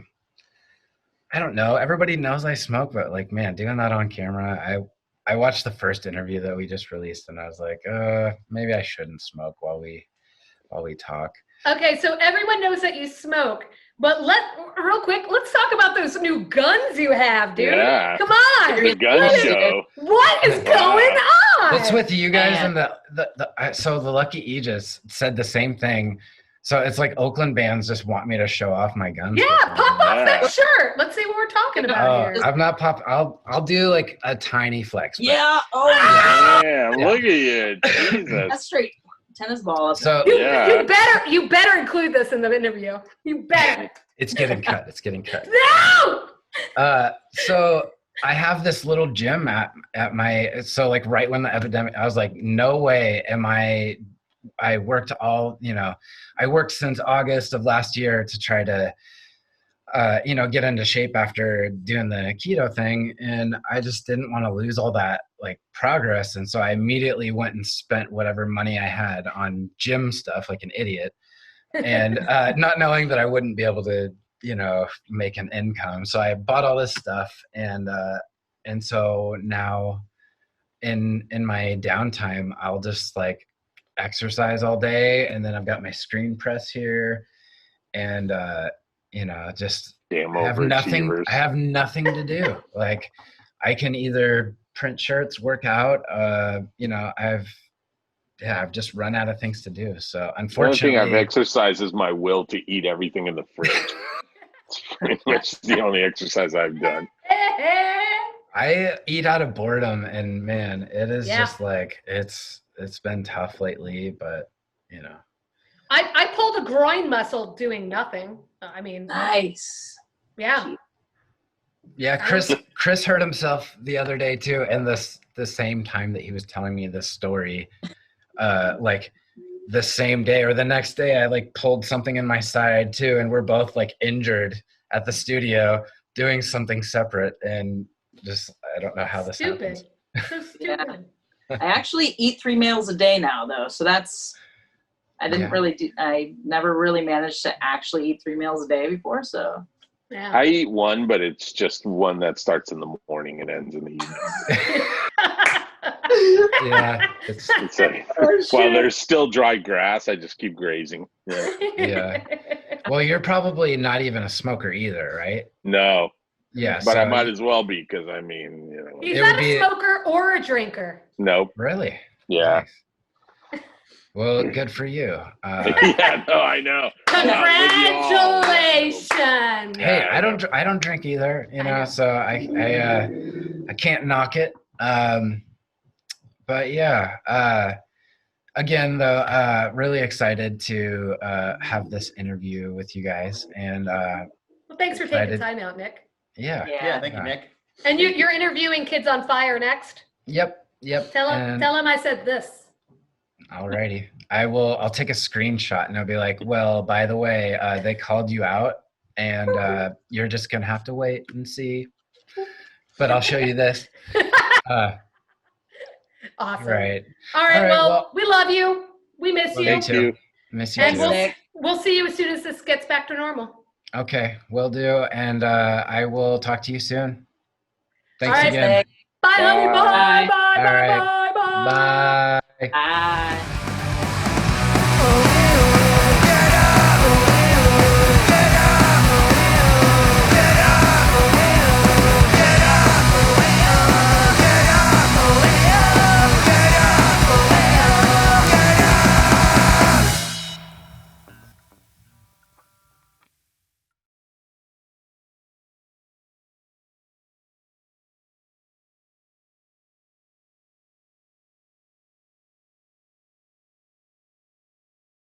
I don't know. Everybody knows I smoke, but like, man, doing that on camera, I watched the first interview that we just released, and I was like, maybe I shouldn't smoke while we talk. Okay, so everyone knows that you smoke, but real quick, let's talk about those new guns you have, dude. Yeah. Come on. The gun show. What is going on? What's with you guys? And so the Lucky Aegis said the same thing. So it's like Oakland bands just want me to show off my guns. Yeah, pop off that shirt. Let's see what we're talking about here. I've not popped. I'll do like a tiny flex. Yeah. Damn, look at you. Jesus. That's straight tennis ball. So you better include this in the interview. You better. It's getting cut. No. So I have this little gym at my, so like right when the epidemic, I was like, no way am I I worked I worked since August of last year to try to, get into shape after doing the keto thing. And I just didn't want to lose all that like progress. And so I immediately went and spent whatever money I had on gym stuff like an idiot. And not knowing that I wouldn't be able to, make an income. So I bought all this stuff. And so now in my downtime, I'll just like exercise all day. And then I've got my screen press here. And, just Damn I overachievers. have nothing to do. Like I can either print shirts, work out, I've just run out of things to do. So The only unfortunately, thing I've exercised is my will to eat everything in the fridge. It's pretty much the only exercise I've done. I eat out of boredom, and man, it is just like it's been tough lately, but I pulled a groin muscle doing nothing. I mean, Nice. yeah. Yeah, Chris hurt himself the other day too, and the same time that he was telling me this story, like the same day or the next day, I like pulled something in my side too, and we're both like injured at the studio doing something separate, and just I don't know how this happens. So stupid. Yeah. I actually eat 3 meals a day now, though, so that's. I never really managed to actually eat 3 meals a day before, so. Yeah. I eat one, but it's just one that starts in the morning and ends in the evening. Yeah, It's like, while there's still dry grass, I just keep grazing. Yeah. Yeah. Well, you're probably not even a smoker either, right? No, Yeah, but so I might as well be because I mean, He's It not would a be- smoker or a drinker. nope. Really? Yeah. Nice. Well, good for you. Yeah, no, I know. Congratulations. Hey, I don't drink either, I know. so I can't knock it. But yeah, again though, really excited to have this interview with you guys, and Well, thanks for taking excited. time out, Nick. yeah. Yeah, thank you, Nick. And you're interviewing Kids on Fire next. Yep. Tell and- him I said this. Alrighty. I'll take a screenshot and I'll be like, well, by the way, they called you out and you're just going to have to wait and see. But I'll show you this. Awesome. Right. All right. All right, Well, we love you. We miss you. Me too. Miss you And too. we'll see you as soon as this gets back to normal. Okay, will do. And I will talk to you soon. Thanks All right, again. Bye, honey. Bye. Bye. Bye. All Bye. right. Bye. Bye. Bye. Bye.